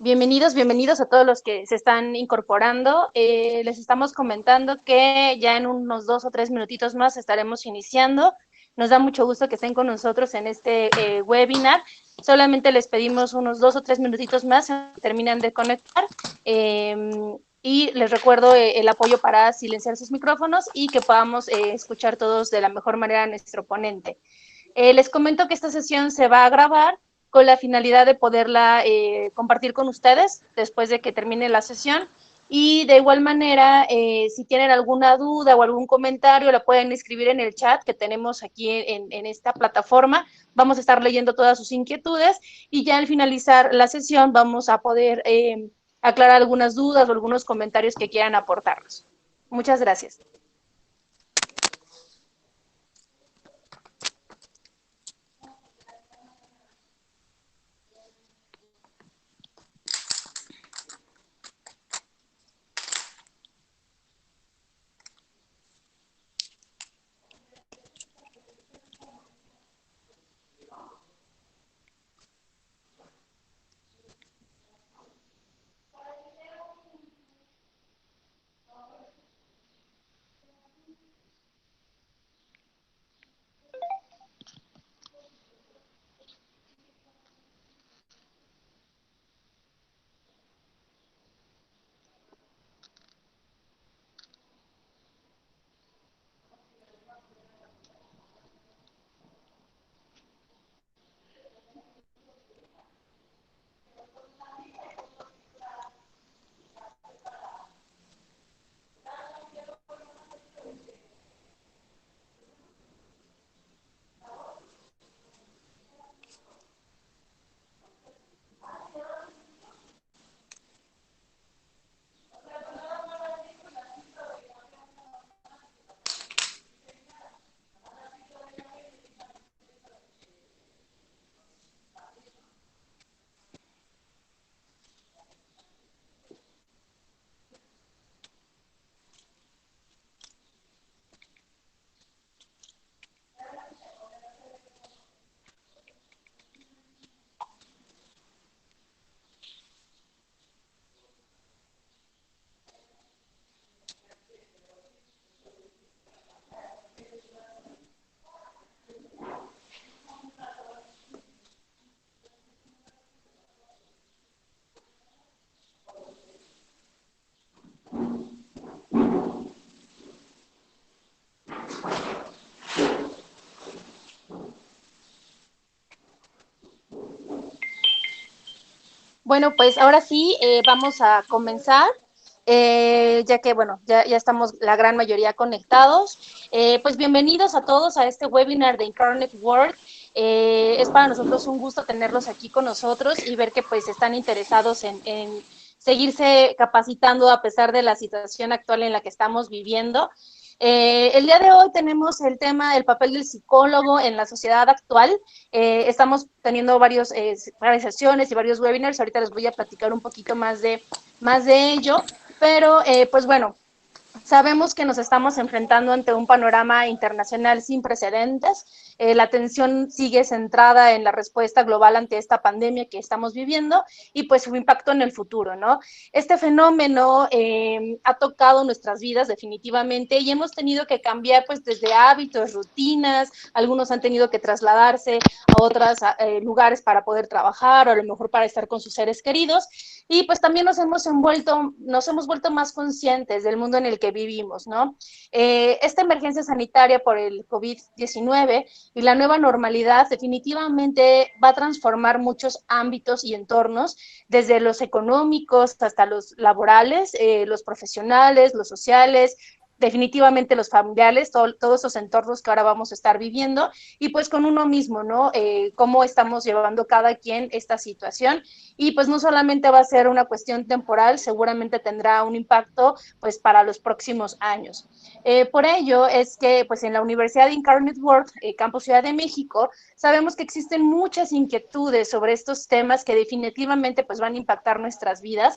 Bienvenidos, bienvenidos a todos los que se están incorporando. Les estamos comentando que ya en unos 2 o 3 minutitos más estaremos iniciando. Nos da mucho gusto que estén con nosotros en este webinar. Solamente les pedimos unos 2 o 3 minutitos más, terminan de conectar. Y les recuerdo el apoyo para silenciar sus micrófonos y que podamos escuchar todos de la mejor manera a nuestro ponente. Les comento que esta sesión se va a grabar con la finalidad de poderla compartir con ustedes después de que termine la sesión. Y de igual manera, si tienen alguna duda o algún comentario, la pueden escribir en el chat que tenemos aquí en esta plataforma. Vamos a estar leyendo todas sus inquietudes y ya al finalizar la sesión vamos a poder aclarar algunas dudas o algunos comentarios que quieran aportarnos. Muchas gracias. Bueno, pues ahora sí vamos a comenzar, ya que, bueno, ya estamos la gran mayoría conectados. Pues bienvenidos a todos a este webinar de Incarnate World. Es para nosotros un gusto tenerlos aquí con nosotros y ver que pues están interesados en seguirse capacitando a pesar de la situación actual en la que estamos viviendo. El día de hoy tenemos el tema del papel del psicólogo en la sociedad actual. Estamos teniendo varias sesiones y varios webinars. Ahorita les voy a platicar un poquito más de ello, pero pues bueno, sabemos que nos estamos enfrentando ante un panorama internacional sin precedentes. La atención sigue centrada en la respuesta global ante esta pandemia que estamos viviendo y pues su impacto en el futuro, ¿no? Este fenómeno ha tocado nuestras vidas definitivamente y hemos tenido que cambiar pues desde hábitos, rutinas, algunos han tenido que trasladarse a otros lugares para poder trabajar o a lo mejor para estar con sus seres queridos. Y pues también nos hemos vuelto más conscientes del mundo en el que vivimos, ¿no? Esta emergencia sanitaria por el COVID-19 y la nueva normalidad definitivamente va a transformar muchos ámbitos y entornos, desde los económicos hasta los laborales, los profesionales, los sociales, definitivamente los familiares, todos esos entornos que ahora vamos a estar viviendo, y pues con uno mismo, ¿no? Cómo estamos llevando cada quien esta situación, y pues no solamente va a ser una cuestión temporal, seguramente tendrá un impacto pues para los próximos años. Por ello es que pues en la Universidad de Incarnate World, Campus Ciudad de México, sabemos que existen muchas inquietudes sobre estos temas que definitivamente pues van a impactar nuestras vidas.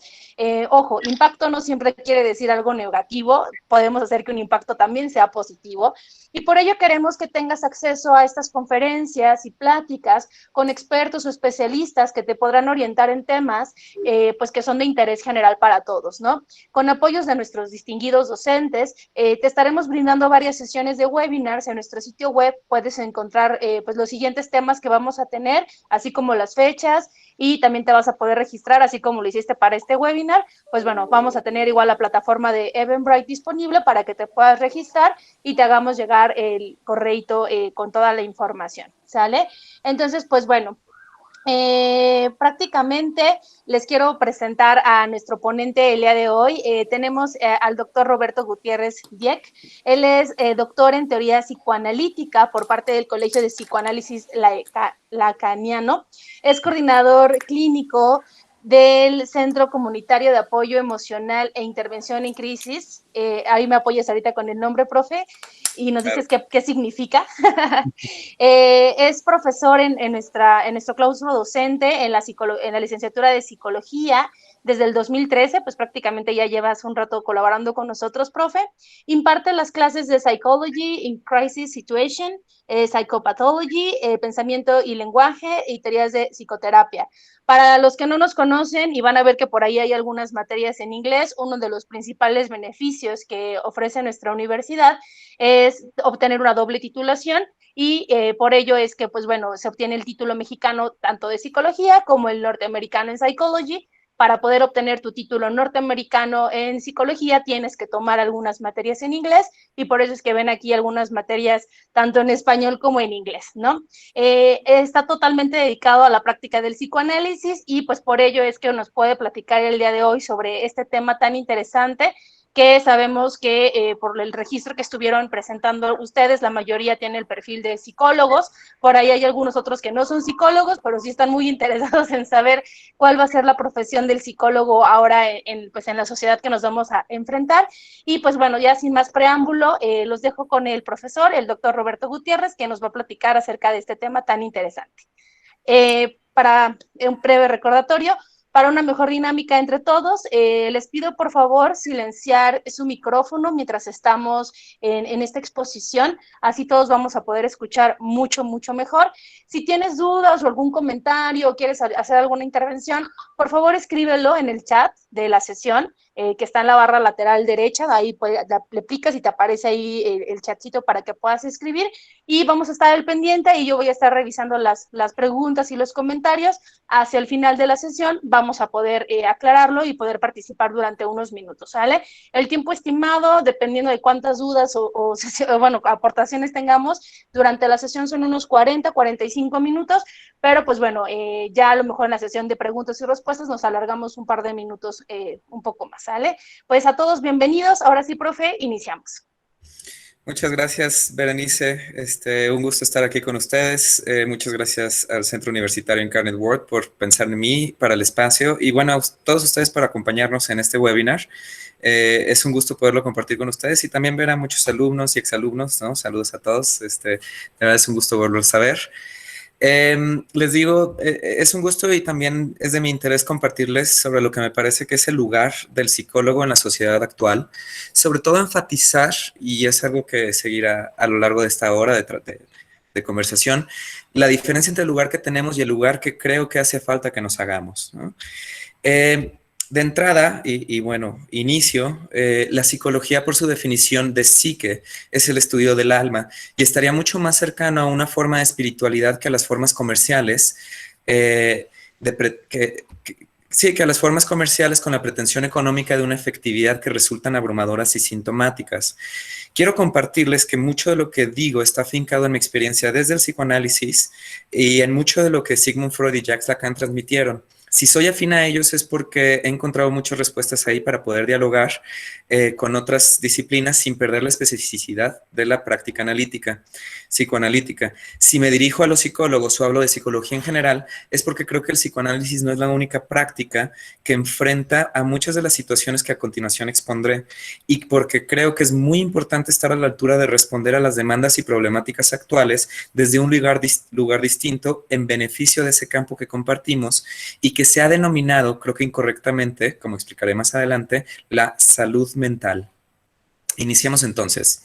Ojo, impacto no siempre quiere decir algo negativo, podemos hacer que un impacto también sea positivo. Y por ello queremos que tengas acceso a estas conferencias y pláticas con expertos o especialistas que te podrán orientar en temas pues que son de interés general para todos, ¿no? Con apoyos de nuestros distinguidos docentes, te estaremos brindando varias sesiones de webinars en nuestro sitio web. Puedes encontrar pues los siguientes temas que vamos a tener, así como las fechas, y también te vas a poder registrar, así como lo hiciste para este webinar. Pues bueno, vamos a tener igual la plataforma de Eventbrite disponible para que te puedas registrar y te hagamos llegar el correito con toda la información, ¿sale? Entonces, pues bueno, prácticamente les quiero presentar a nuestro ponente el día de hoy. Tenemos al doctor Roberto Gutiérrez Dieck. Él es doctor en teoría psicoanalítica por parte del Colegio de Psicoanálisis Lacaniano. Es coordinador clínico del Centro Comunitario de Apoyo Emocional e Intervención en Crisis. Ahí me apoyas ahorita con el nombre, profe, y nos dices qué significa. Es profesor en nuestro claustro docente en la licenciatura de Psicología desde el 2013, pues prácticamente ya llevas un rato colaborando con nosotros, profe. Imparte las clases de Psychology in Crisis Situation, Psychopathology, Pensamiento y Lenguaje y teorías de psicoterapia. Para los que no nos conocen y van a ver que por ahí hay algunas materias en inglés, uno de los principales beneficios que ofrece nuestra universidad es obtener una doble titulación y por ello es que, pues bueno, se obtiene el título mexicano tanto de psicología como el norteamericano en psychology. Para poder obtener tu título norteamericano en psicología tienes que tomar algunas materias en inglés y por eso es que ven aquí algunas materias tanto en español como en inglés, ¿no? Está totalmente dedicado a la práctica del psicoanálisis y pues por ello es que nos puede platicar el día de hoy sobre este tema tan interesante que sabemos que por el registro que estuvieron presentando ustedes, la mayoría tiene el perfil de psicólogos, por ahí hay algunos otros que no son psicólogos, pero sí están muy interesados en saber cuál va a ser la profesión del psicólogo ahora pues en la sociedad que nos vamos a enfrentar. Y pues bueno, ya sin más preámbulo, los dejo con el profesor, el doctor Roberto Gutiérrez, que nos va a platicar acerca de este tema tan interesante. Para un breve recordatorio, para una mejor dinámica entre todos, les pido por favor silenciar su micrófono mientras estamos en esta exposición, así todos vamos a poder escuchar mucho, mucho mejor. Si tienes dudas o algún comentario o quieres hacer alguna intervención, por favor escríbelo en el chat de la sesión, que está en la barra lateral derecha, ahí le picas y te aparece ahí el chatcito para que puedas escribir y vamos a estar al pendiente y yo voy a estar revisando las preguntas y los comentarios. Hacia el final de la sesión vamos a poder aclararlo y poder participar durante unos minutos, ¿sale? El tiempo estimado, dependiendo de cuántas dudas bueno, aportaciones tengamos, durante la sesión son unos 45 minutos, pero pues bueno, ya a lo mejor en la sesión de preguntas y respuestas nos alargamos un par de minutos un poco más, ¿sale? Pues a todos bienvenidos. Ahora sí, profe, iniciamos. Muchas gracias, Berenice. Un gusto estar aquí con ustedes. Muchas gracias al Centro Universitario Incarnate Word por pensar en mí para el espacio y bueno, a todos ustedes por acompañarnos en este webinar. Es un gusto poderlo compartir con ustedes y también ver a muchos alumnos y exalumnos, ¿no? Saludos a todos. De verdad es un gusto volverlos a ver. Les digo, es un gusto y también es de mi interés compartirles sobre lo que me parece que es el lugar del psicólogo en la sociedad actual, sobre todo enfatizar, y es algo que seguirá a lo largo de esta hora de conversación, la diferencia entre el lugar que tenemos y el lugar que creo que hace falta que nos hagamos, ¿no? De entrada, y bueno, inicio, la psicología por su definición de psique es el estudio del alma y estaría mucho más cercano a una forma de espiritualidad que a las formas comerciales, que a las formas comerciales con la pretensión económica de una efectividad que resultan abrumadoras y sintomáticas. Quiero compartirles que mucho de lo que digo está afincado en mi experiencia desde el psicoanálisis y en mucho de lo que Sigmund Freud y Jacques Lacan transmitieron. Si soy afín a ellos es porque he encontrado muchas respuestas ahí para poder dialogar con otras disciplinas sin perder la especificidad de la práctica psicoanalítica. Si me dirijo a los psicólogos o hablo de psicología en general, es porque creo que el psicoanálisis no es la única práctica que enfrenta a muchas de las situaciones que a continuación expondré y porque creo que es muy importante estar a la altura de responder a las demandas y problemáticas actuales desde un lugar distinto en beneficio de ese campo que compartimos y que se ha denominado, creo que incorrectamente, como explicaré más adelante, la salud mental. Iniciamos entonces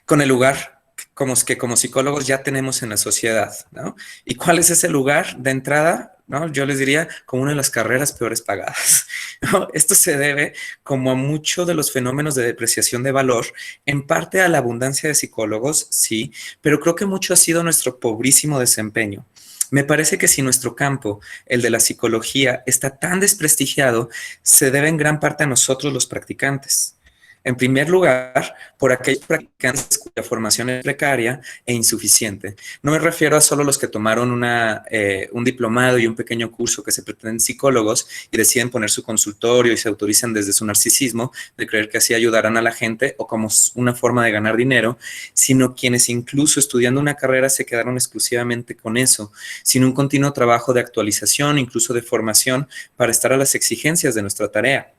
con el lugar como psicólogos ya tenemos en la sociedad, ¿no? ¿Y cuál es ese lugar de entrada? ¿No? Yo les diría como una de las carreras peores pagadas, ¿no? Esto se debe como a mucho de los fenómenos de depreciación de valor, en parte a la abundancia de psicólogos, sí, pero creo que mucho ha sido nuestro pobrísimo desempeño. Me parece que si nuestro campo, el de la psicología, está tan desprestigiado, se debe en gran parte a nosotros los practicantes. En primer lugar, por aquellos practicantes cuya formación es precaria e insuficiente. No me refiero a solo los que tomaron un diplomado y un pequeño curso que se pretenden psicólogos y deciden poner su consultorio y se autorizan desde su narcisismo de creer que así ayudarán a la gente o como una forma de ganar dinero, sino quienes incluso estudiando una carrera se quedaron exclusivamente con eso, sin un continuo trabajo de actualización, incluso de formación, para estar a las exigencias de nuestra tarea.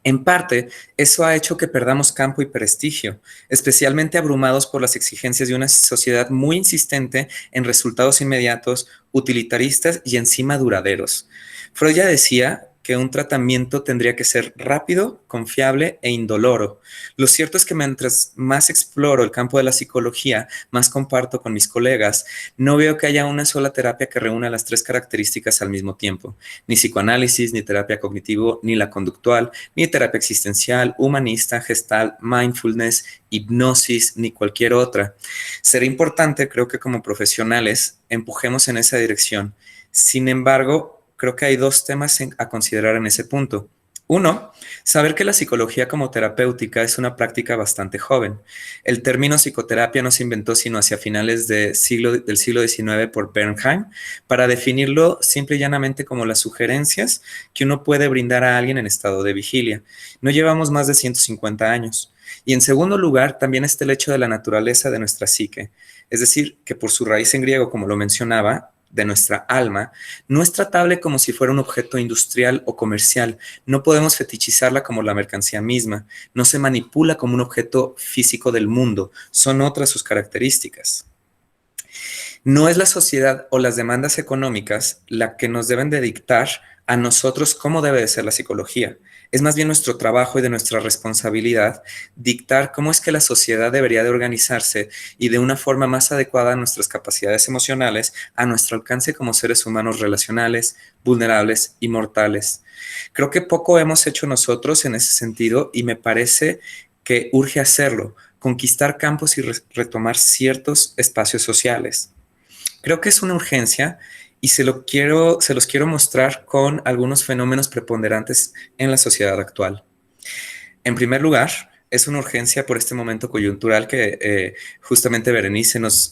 En parte, eso ha hecho que perdamos campo y prestigio, especialmente abrumados por las exigencias de una sociedad muy insistente en resultados inmediatos, utilitaristas y encima duraderos. Freud ya decía que un tratamiento tendría que ser rápido, confiable e indoloro. Lo cierto es que mientras más exploro el campo de la psicología, más comparto con mis colegas, no veo que haya una sola terapia que reúna las tres características al mismo tiempo. Ni psicoanálisis, ni terapia cognitivo, ni la conductual, ni terapia existencial, humanista, gestal, mindfulness, hipnosis, ni cualquier otra. Será importante, creo que como profesionales, empujemos en esa dirección. Sin embargo, creo que hay dos temas a considerar en ese punto. Uno, saber que la psicología como terapéutica es una práctica bastante joven. El término psicoterapia no se inventó sino hacia finales del siglo XIX por Bernheim para definirlo simple y llanamente como las sugerencias que uno puede brindar a alguien en estado de vigilia. No llevamos más de 150 años. Y en segundo lugar, también está el hecho de la naturaleza de nuestra psique, es decir, que por su raíz en griego, como lo mencionaba, de nuestra alma, no es tratable como si fuera un objeto industrial o comercial. No podemos fetichizarla como la mercancía misma. No se manipula como un objeto físico del mundo. Son otras sus características. No es la sociedad o las demandas económicas la que nos deben de dictar a nosotros cómo debe de ser la psicología. Es más bien nuestro trabajo y de nuestra responsabilidad dictar cómo es que la sociedad debería de organizarse y de una forma más adecuada a nuestras capacidades emocionales, a nuestro alcance como seres humanos relacionales, vulnerables y mortales. Creo que poco hemos hecho nosotros en ese sentido y me parece que urge hacerlo, conquistar campos y retomar ciertos espacios sociales. Creo que es una urgencia y se los quiero mostrar con algunos fenómenos preponderantes en la sociedad actual. En primer lugar, es una urgencia por este momento coyuntural que justamente Berenice nos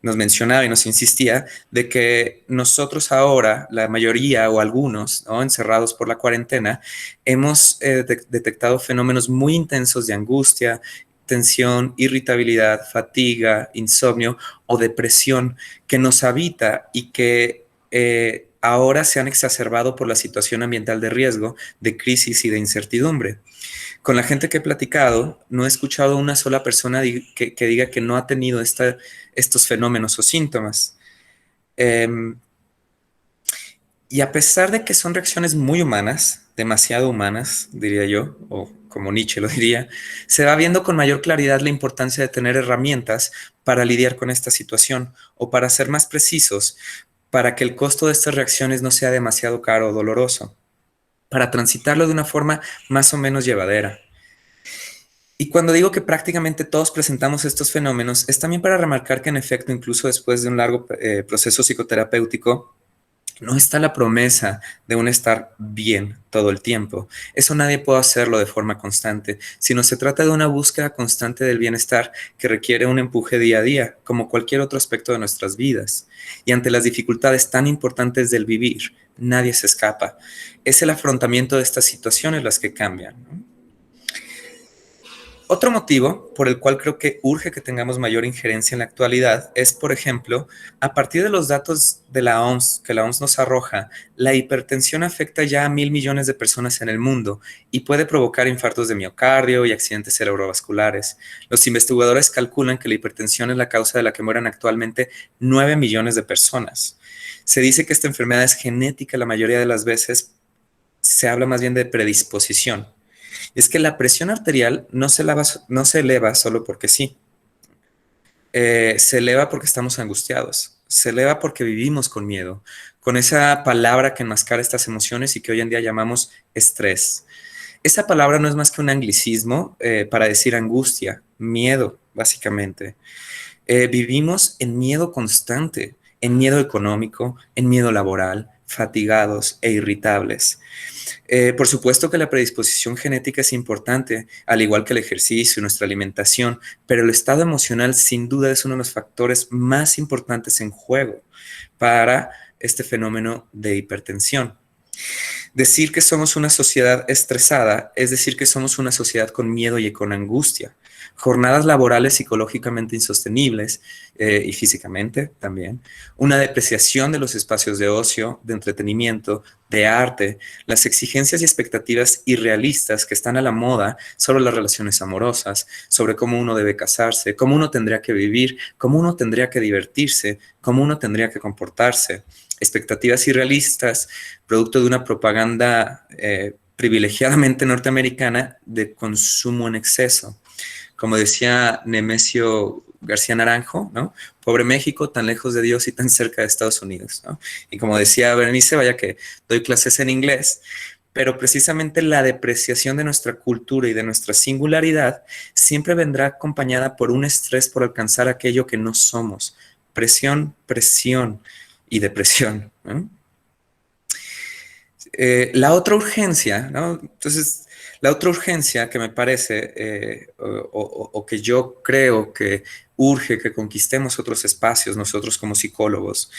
mencionaba y nos insistía de que nosotros ahora, la mayoría o algunos, ¿no?, encerrados por la cuarentena, hemos detectado fenómenos muy intensos de angustia, tensión, irritabilidad, fatiga, insomnio o depresión que nos habita y que ahora se han exacerbado por la situación ambiental de riesgo, de crisis y de incertidumbre. Con la gente que he platicado, no he escuchado a una sola persona que diga que no ha tenido estos fenómenos o síntomas. Y a pesar de que son reacciones muy humanas, demasiado humanas, diría yo, o como Nietzsche lo diría, se va viendo con mayor claridad la importancia de tener herramientas para lidiar con esta situación, o para ser más precisos, para que el costo de estas reacciones no sea demasiado caro o doloroso, para transitarlo de una forma más o menos llevadera. Y cuando digo que prácticamente todos presentamos estos fenómenos, es también para remarcar que en efecto, incluso después de un largo proceso psicoterapéutico, no está la promesa de un estar bien todo el tiempo. Eso nadie puede hacerlo de forma constante, sino se trata de una búsqueda constante del bienestar que requiere un empuje día a día, como cualquier otro aspecto de nuestras vidas. Y ante las dificultades tan importantes del vivir, nadie se escapa. Es el afrontamiento de estas situaciones las que cambian, ¿no? Otro motivo por el cual creo que urge que tengamos mayor injerencia en la actualidad es, por ejemplo, a partir de los datos de la OMS, que la OMS nos arroja, la hipertensión afecta ya a 1.000 millones de personas en el mundo y puede provocar infartos de miocardio y accidentes cerebrovasculares. Los investigadores calculan que la hipertensión es la causa de la que mueren actualmente 9 millones de personas. Se dice que esta enfermedad es genética la mayoría de las veces, se habla más bien de predisposición. Es que la presión arterial no se eleva solo porque sí. Se eleva porque estamos angustiados, se eleva porque vivimos con miedo, con esa palabra que enmascara estas emociones y que hoy en día llamamos estrés. Esa palabra no es más que un anglicismo para decir angustia, miedo, básicamente. Vivimos en miedo constante, en miedo económico, en miedo laboral, fatigados e irritables. Por supuesto que la predisposición genética es importante, al igual que el ejercicio, nuestra alimentación, pero el estado emocional sin duda es uno de los factores más importantes en juego para este fenómeno de hipertensión. Decir que somos una sociedad estresada es decir que somos una sociedad con miedo y con angustia. Jornadas laborales psicológicamente insostenibles y físicamente también. Una depreciación de los espacios de ocio, de entretenimiento, de arte, las exigencias y expectativas irrealistas que están a la moda sobre las relaciones amorosas, sobre cómo uno debe casarse, cómo uno tendría que vivir, cómo uno tendría que divertirse, cómo uno tendría que comportarse. Expectativas irrealistas, producto de una propaganda privilegiadamente norteamericana de consumo en exceso. Como decía Nemesio García Naranjo, ¿no? Pobre México, tan lejos de Dios y tan cerca de Estados Unidos, ¿no? Y como decía Berenice, vaya que doy clases en inglés, pero precisamente la depreciación de nuestra cultura y de nuestra singularidad siempre vendrá acompañada por un estrés por alcanzar aquello que no somos. Presión, presión y depresión, ¿no? La otra urgencia, ¿no? Entonces, la otra urgencia que me parece, o que yo creo que urge que conquistemos otros espacios nosotros como psicólogos,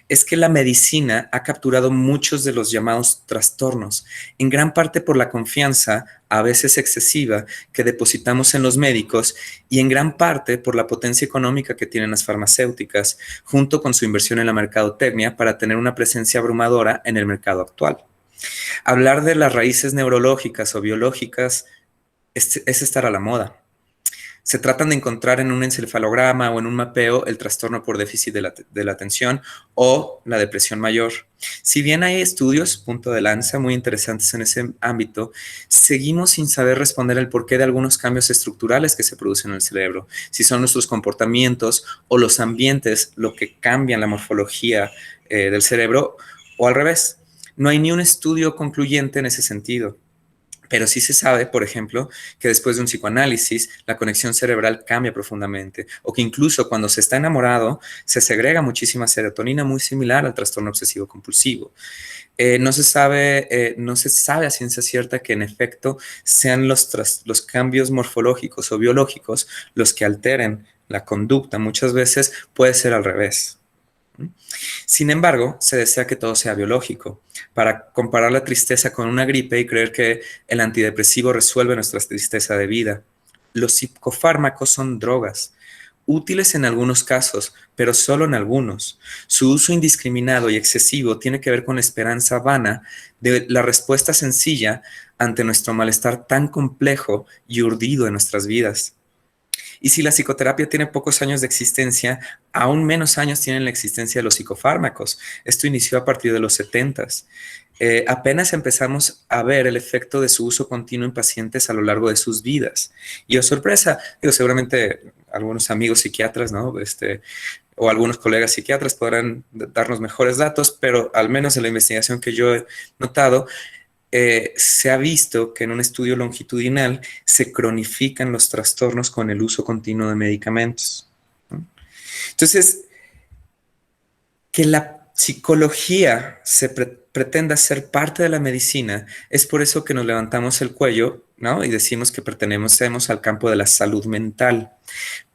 es que la medicina ha capturado muchos de los llamados trastornos, en gran parte por la confianza, a veces excesiva, que depositamos en los médicos y en gran parte por la potencia económica que tienen las farmacéuticas, junto con su inversión en la mercadotecnia para tener una presencia abrumadora en el mercado actual. Hablar de las raíces neurológicas o biológicas es estar a la moda. Se tratan de encontrar en un encefalograma o en un mapeo el trastorno por déficit de la atención o la depresión mayor. Si bien hay estudios, punto de lanza, muy interesantes en ese ámbito, seguimos sin saber responder el porqué de algunos cambios estructurales que se producen en el cerebro. Si son nuestros comportamientos o los ambientes lo que cambian la morfología del cerebro o al revés. No hay ni un estudio concluyente en ese sentido. Pero sí se sabe, por ejemplo, que después de un psicoanálisis la conexión cerebral cambia profundamente o que incluso cuando se está enamorado se segrega muchísima serotonina muy similar al trastorno obsesivo compulsivo. No se sabe a ciencia cierta que en efecto sean los cambios morfológicos o biológicos los que alteren la conducta. Muchas veces puede ser al revés. Sin embargo, se desea que todo sea biológico, para comparar la tristeza con una gripe y creer que el antidepresivo resuelve nuestra tristeza de vida. Los psicofármacos son drogas, útiles en algunos casos, pero solo en algunos. Su uso indiscriminado y excesivo tiene que ver con la esperanza vana de la respuesta sencilla ante nuestro malestar tan complejo y urdido en nuestras vidas. Y si la psicoterapia tiene pocos años de existencia, aún menos años tienen la existencia de los psicofármacos. Esto inició a partir de los 70s. Apenas empezamos a ver el efecto de su uso continuo en pacientes a lo largo de sus vidas. Y, oh sorpresa, seguramente algunos amigos psiquiatras, ¿no? O algunos colegas psiquiatras podrán darnos mejores datos, pero al menos en la investigación que yo he notado, se ha visto que en un estudio longitudinal se cronifican los trastornos con el uso continuo de medicamentos, ¿no? Entonces, que la psicología pretenda ser parte de la medicina, es por eso que nos levantamos el cuello, ¿no? Y decimos que pertenecemos al campo de la salud mental.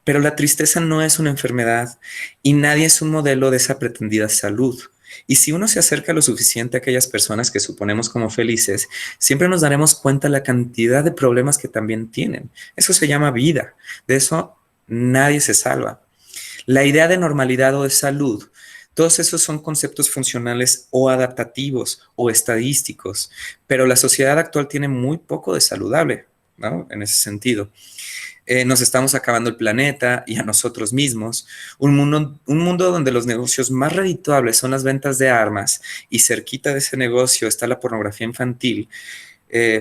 Pero la tristeza no es una enfermedad y nadie es un modelo de esa pretendida salud. Y si uno se acerca lo suficiente a aquellas personas que suponemos como felices, siempre nos daremos cuenta de la cantidad de problemas que también tienen. Eso se llama vida. De eso nadie se salva. La idea de normalidad o de salud, todos esos son conceptos funcionales o adaptativos o estadísticos, pero la sociedad actual tiene muy poco de saludable, ¿no? En ese sentido. Nos estamos acabando el planeta y a nosotros mismos. Un mundo donde los negocios más redituables son las ventas de armas y cerquita de ese negocio está la pornografía infantil.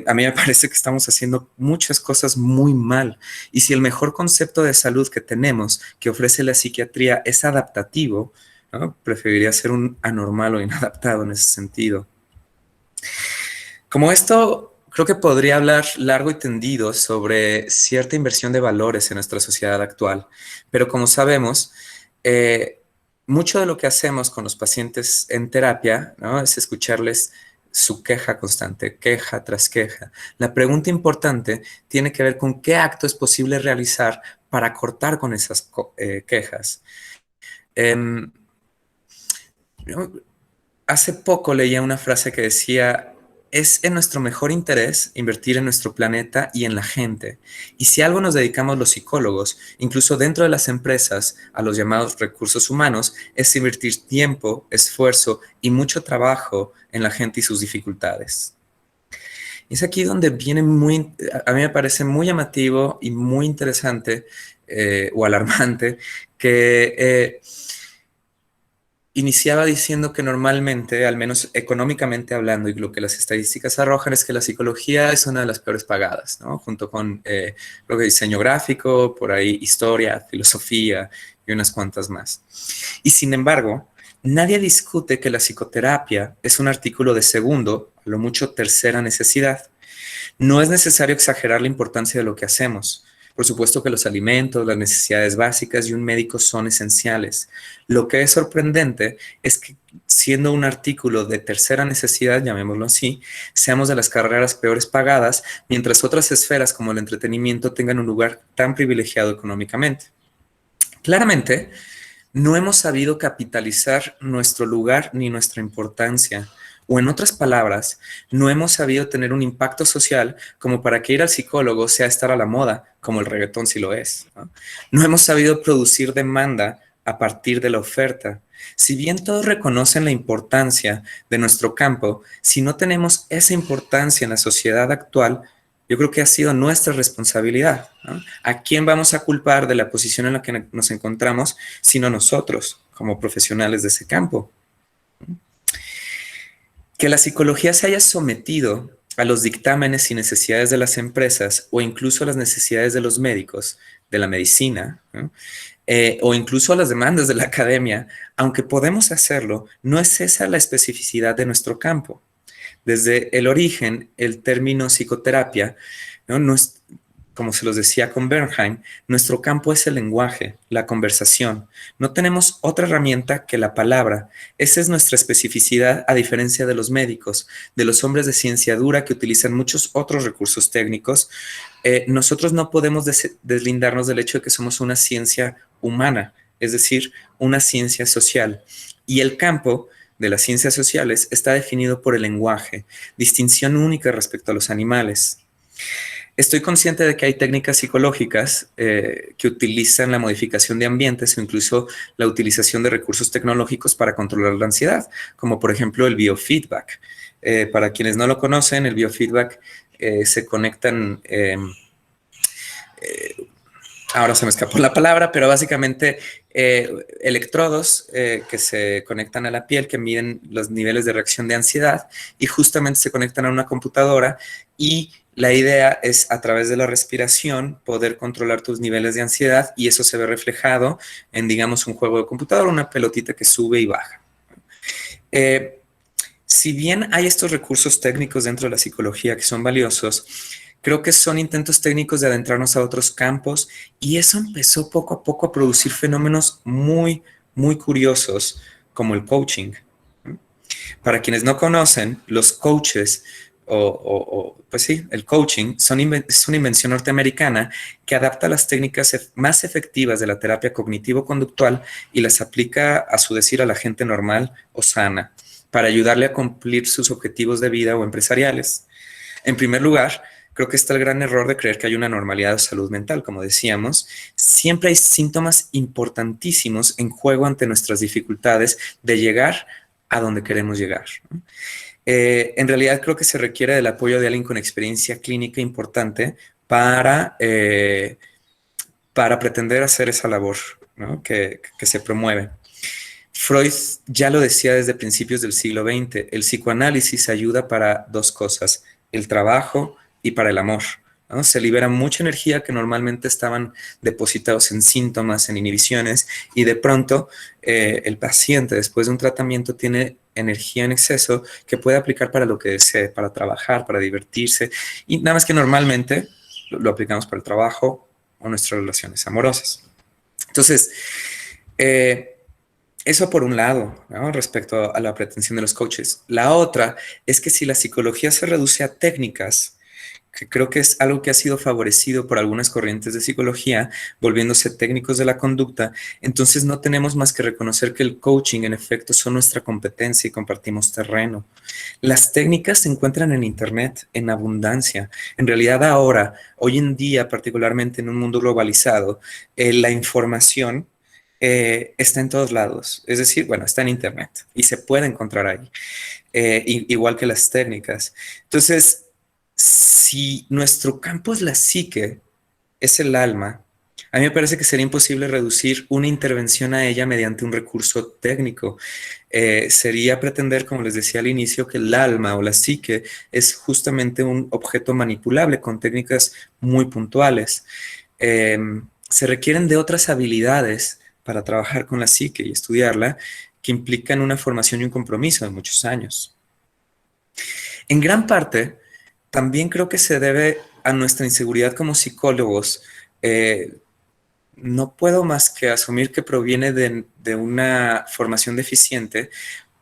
A mí me parece que estamos haciendo muchas cosas muy mal. Y si el mejor concepto de salud que tenemos, que ofrece la psiquiatría, es adaptativo, ¿no? Preferiría ser un anormal o inadaptado en ese sentido. Como esto, creo que podría hablar largo y tendido sobre cierta inversión de valores en nuestra sociedad actual, pero como sabemos, eh, mucho de lo que hacemos con los pacientes en terapia, ¿no? Es escucharles su queja constante, queja tras queja. La pregunta importante tiene que ver con qué acto es posible realizar para cortar con esas quejas. Em, ¿no? Hace poco leía una frase que decía, es en nuestro mejor interés invertir en nuestro planeta y en la gente. Y si algo nos dedicamos los psicólogos, incluso dentro de las empresas, a los llamados recursos humanos, es invertir tiempo, esfuerzo y mucho trabajo en la gente y sus dificultades. Y es aquí donde viene a mí me parece muy llamativo y muy interesante o alarmante que iniciaba diciendo que normalmente, al menos económicamente hablando, y lo que las estadísticas arrojan es que la psicología es una de las peores pagadas, ¿no? Junto con lo que diseño gráfico, por ahí historia, filosofía y unas cuantas más. Y sin embargo, nadie discute que la psicoterapia es un artículo de segundo, a lo mucho tercera necesidad. No es necesario exagerar la importancia de lo que hacemos. Por supuesto que los alimentos, las necesidades básicas y un médico son esenciales. Lo que es sorprendente es que, siendo un artículo de tercera necesidad, llamémoslo así, seamos de las carreras peores pagadas, mientras otras esferas como el entretenimiento tengan un lugar tan privilegiado económicamente. Claramente, no hemos sabido capitalizar nuestro lugar ni nuestra importancia. O en otras palabras, no hemos sabido tener un impacto social como para que ir al psicólogo sea estar a la moda, como el reggaetón sí lo es. No hemos sabido producir demanda a partir de la oferta. Si bien todos reconocen la importancia de nuestro campo, si no tenemos esa importancia en la sociedad actual, yo creo que ha sido nuestra responsabilidad, ¿no? ¿A quién vamos a culpar de la posición en la que nos encontramos, sino nosotros, como profesionales de ese campo? Que la psicología se haya sometido a los dictámenes y necesidades de las empresas o incluso a las necesidades de los médicos, de la medicina, ¿no? O incluso a las demandas de la academia, aunque podemos hacerlo, no es esa la especificidad de nuestro campo. Desde el origen, el término psicoterapia, ¿no? No es, como se los decía con Bernheim, nuestro campo es el lenguaje, la conversación. No tenemos otra herramienta que la palabra. Esa es nuestra especificidad, a diferencia de los médicos, de los hombres de ciencia dura que utilizan muchos otros recursos técnicos. Nosotros no podemos deslindarnos del hecho de que somos una ciencia humana, es decir, una ciencia social. Y el campo de las ciencias sociales está definido por el lenguaje, distinción única respecto a los animales. Estoy consciente de que hay técnicas psicológicas que utilizan la modificación de ambientes o incluso la utilización de recursos tecnológicos para controlar la ansiedad, como por ejemplo el biofeedback. Para quienes no lo conocen, el biofeedback se conectan ahora se me escapó la palabra, pero básicamente electrodos que se conectan a la piel, que miden los niveles de reacción de ansiedad y justamente se conectan a una computadora y la idea es a través de la respiración poder controlar tus niveles de ansiedad y eso se ve reflejado en, digamos, un juego de computadora, una pelotita que sube y baja. Si bien hay estos recursos técnicos dentro de la psicología que son valiosos, creo que son intentos técnicos de adentrarnos a otros campos y eso empezó poco a poco a producir fenómenos muy, muy curiosos como el coaching. Para quienes no conocen, los coaches pues sí, el coaching es una invención norteamericana que adapta las técnicas más efectivas de la terapia cognitivo-conductual y las aplica a su decir a la gente normal o sana para ayudarle a cumplir sus objetivos de vida o empresariales. En primer lugar, creo que está el gran error de creer que hay una normalidad de salud mental. Como decíamos, siempre hay síntomas importantísimos en juego ante nuestras dificultades de llegar a donde queremos llegar, ¿no? En realidad creo que se requiere del apoyo de alguien con experiencia clínica importante para pretender hacer esa labor, ¿no? que se promueve. Freud ya lo decía desde principios del siglo XX, el psicoanálisis ayuda para dos cosas, el trabajo y para el amor, ¿no? Se libera mucha energía que normalmente estaban depositados en síntomas, en inhibiciones, y de pronto el paciente después de un tratamiento tiene energía en exceso que puede aplicar para lo que desee, para trabajar, para divertirse, y nada más que normalmente lo aplicamos para el trabajo o nuestras relaciones amorosas. Entonces, eh, eso por un lado, ¿no? Respecto a la pretensión de los coaches. La otra es que si la psicología se reduce a técnicas, que creo que es algo que ha sido favorecido por algunas corrientes de psicología, volviéndose técnicos de la conducta, entonces no tenemos más que reconocer que el coaching en efecto son nuestra competencia y compartimos terreno. Las técnicas se encuentran en Internet en abundancia. En realidad ahora, hoy en día, particularmente en un mundo globalizado, la información está en todos lados. Es decir, bueno, está en Internet y se puede encontrar ahí, igual que las técnicas. Entonces, si nuestro campo es la psique, es el alma, a mí me parece que sería imposible reducir una intervención a ella mediante un recurso técnico. Sería pretender, como les decía al inicio, que el alma o la psique es justamente un objeto manipulable con técnicas muy puntuales. Eh, Se requieren de otras habilidades para trabajar con la psique y estudiarla que implican una formación y un compromiso de muchos años. En gran parte, también creo que se debe a nuestra inseguridad como psicólogos. eh, no puedo más que asumir que proviene de una formación deficiente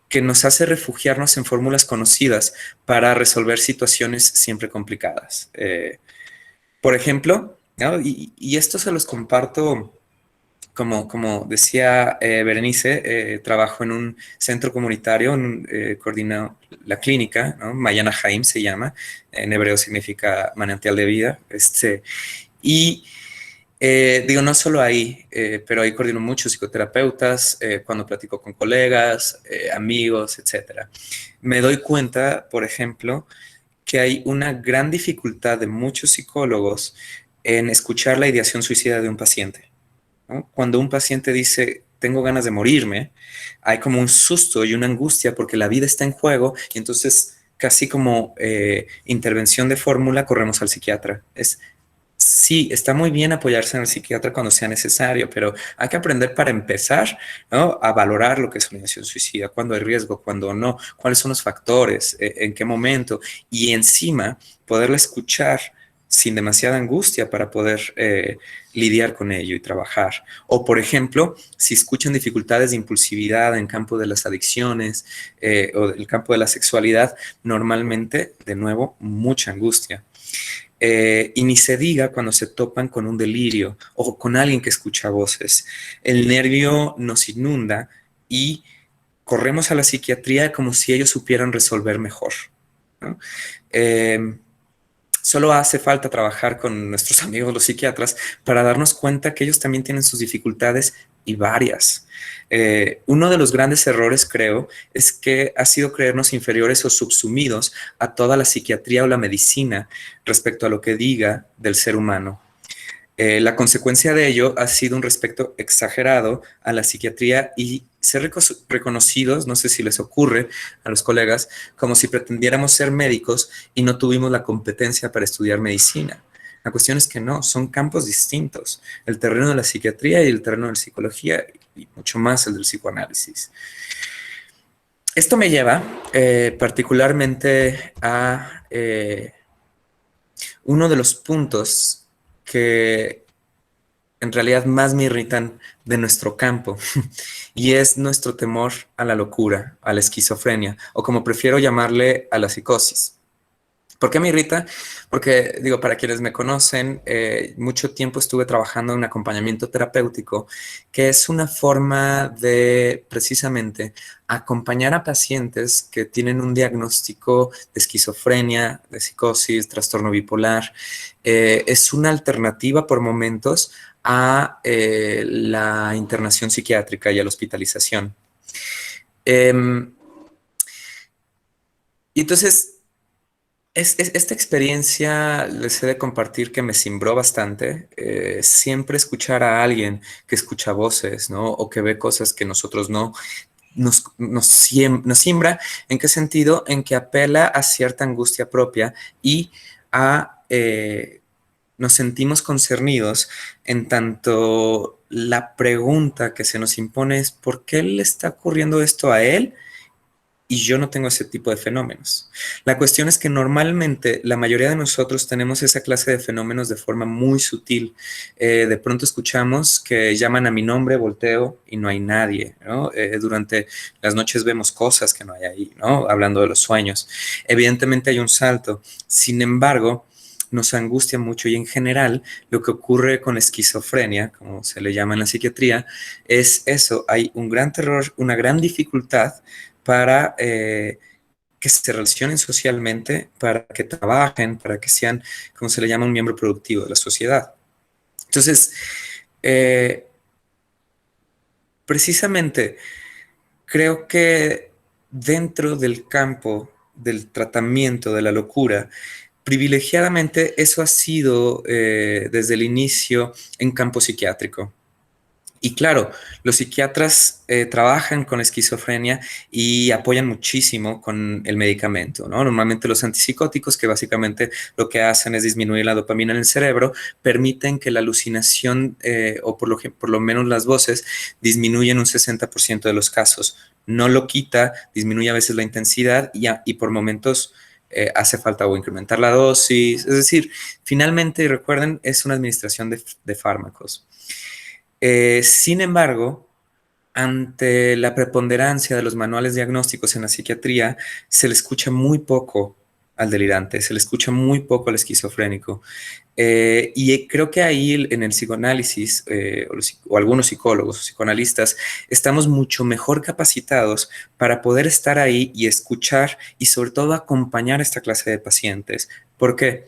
que nos hace refugiarnos en fórmulas conocidas para resolver situaciones siempre complicadas. Por ejemplo, ¿no? Y esto se los comparto, como decía Berenice, trabajo en un centro comunitario, coordino la clínica, ¿no? Mayana Haim se llama, en hebreo significa manantial de vida, y digo, no solo ahí, pero ahí coordino muchos psicoterapeutas, cuando platico con colegas, amigos, etcétera. Me doy cuenta, por ejemplo, que hay una gran dificultad de muchos psicólogos en escuchar la ideación suicida de un paciente, ¿no? Cuando un paciente dice, tengo ganas de morirme, hay como un susto y una angustia porque la vida está en juego y entonces casi como intervención de fórmula corremos al psiquiatra. Sí, está muy bien apoyarse en el psiquiatra cuando sea necesario, pero hay que aprender para empezar, ¿no? A valorar lo que es una ideación suicida, cuándo hay riesgo, cuándo no, cuáles son los factores, en qué momento, y encima poderla escuchar sin demasiada angustia para poder lidiar con ello y trabajar. O, por ejemplo, si escuchan dificultades de impulsividad en campo de las adicciones o el campo de la sexualidad, normalmente, de nuevo, mucha angustia. Y ni se diga cuando se topan con un delirio o con alguien que escucha voces. El nervio nos inunda y corremos a la psiquiatría como si ellos supieran resolver mejor, ¿no? Solo hace falta trabajar con nuestros amigos los psiquiatras para darnos cuenta que ellos también tienen sus dificultades y varias. Uno de los grandes errores, creo, es que ha sido creernos inferiores o subsumidos a toda la psiquiatría o la medicina respecto a lo que diga del ser humano. La consecuencia de ello ha sido un respeto exagerado a la psiquiatría y ser reconocidos, no sé si les ocurre a los colegas, como si pretendiéramos ser médicos y no tuvimos la competencia para estudiar medicina. La cuestión es que no, son campos distintos, el terreno de la psiquiatría y el terreno de la psicología y mucho más el del psicoanálisis. Esto me lleva particularmente a uno de los puntos que en realidad más me irritan de nuestro campo y es nuestro temor a la locura, a la esquizofrenia o como prefiero llamarle a la psicosis. ¿Por qué me irrita? Porque, digo, para quienes me conocen, mucho tiempo estuve trabajando en un acompañamiento terapéutico, que es una forma de, precisamente, acompañar a pacientes que tienen un diagnóstico de esquizofrenia, de psicosis, trastorno bipolar. Es una alternativa por momentos a la internación psiquiátrica y a la hospitalización. Y entonces, esta experiencia les he de compartir que me cimbró bastante. Siempre escuchar a alguien que escucha voces, ¿no? O que ve cosas que nosotros no, nos siembra. ¿En qué sentido? En que apela a cierta angustia propia y nos sentimos concernidos en tanto la pregunta que se nos impone es ¿por qué le está ocurriendo esto a él? Y yo no tengo ese tipo de fenómenos. La cuestión es que normalmente la mayoría de nosotros tenemos esa clase de fenómenos de forma muy sutil. De pronto escuchamos que llaman a mi nombre, volteo y no hay nadie, ¿no? Durante las noches vemos cosas que no hay ahí, ¿no? Hablando de los sueños. Evidentemente hay un salto. Sin embargo, nos angustia mucho y en general lo que ocurre con esquizofrenia, como se le llama en la psiquiatría, es eso. Hay un gran terror, una gran dificultad para que se relacionen socialmente, para que trabajen, para que sean, como se le llama, un miembro productivo de la sociedad. Entonces, eh, precisamente creo que dentro del campo del tratamiento de la locura, privilegiadamente eso ha sido desde el inicio en campo psiquiátrico. Y claro, los psiquiatras trabajan con esquizofrenia y apoyan muchísimo con el medicamento, ¿no? Normalmente los antipsicóticos, que básicamente lo que hacen es disminuir la dopamina en el cerebro, permiten que la alucinación o por lo menos las voces disminuyen un 60% de los casos. No lo quita, disminuye a veces la intensidad y por momentos hace falta o incrementar la dosis. Es decir, finalmente, recuerden, es una administración de fármacos. Sin embargo, ante la preponderancia de los manuales diagnósticos en la psiquiatría, se le escucha muy poco al delirante, se le escucha muy poco al esquizofrénico. Y creo que ahí en el psicoanálisis, o algunos psicólogos o psicoanalistas, estamos mucho mejor capacitados para poder estar ahí y escuchar y sobre todo acompañar a esta clase de pacientes. ¿Por qué?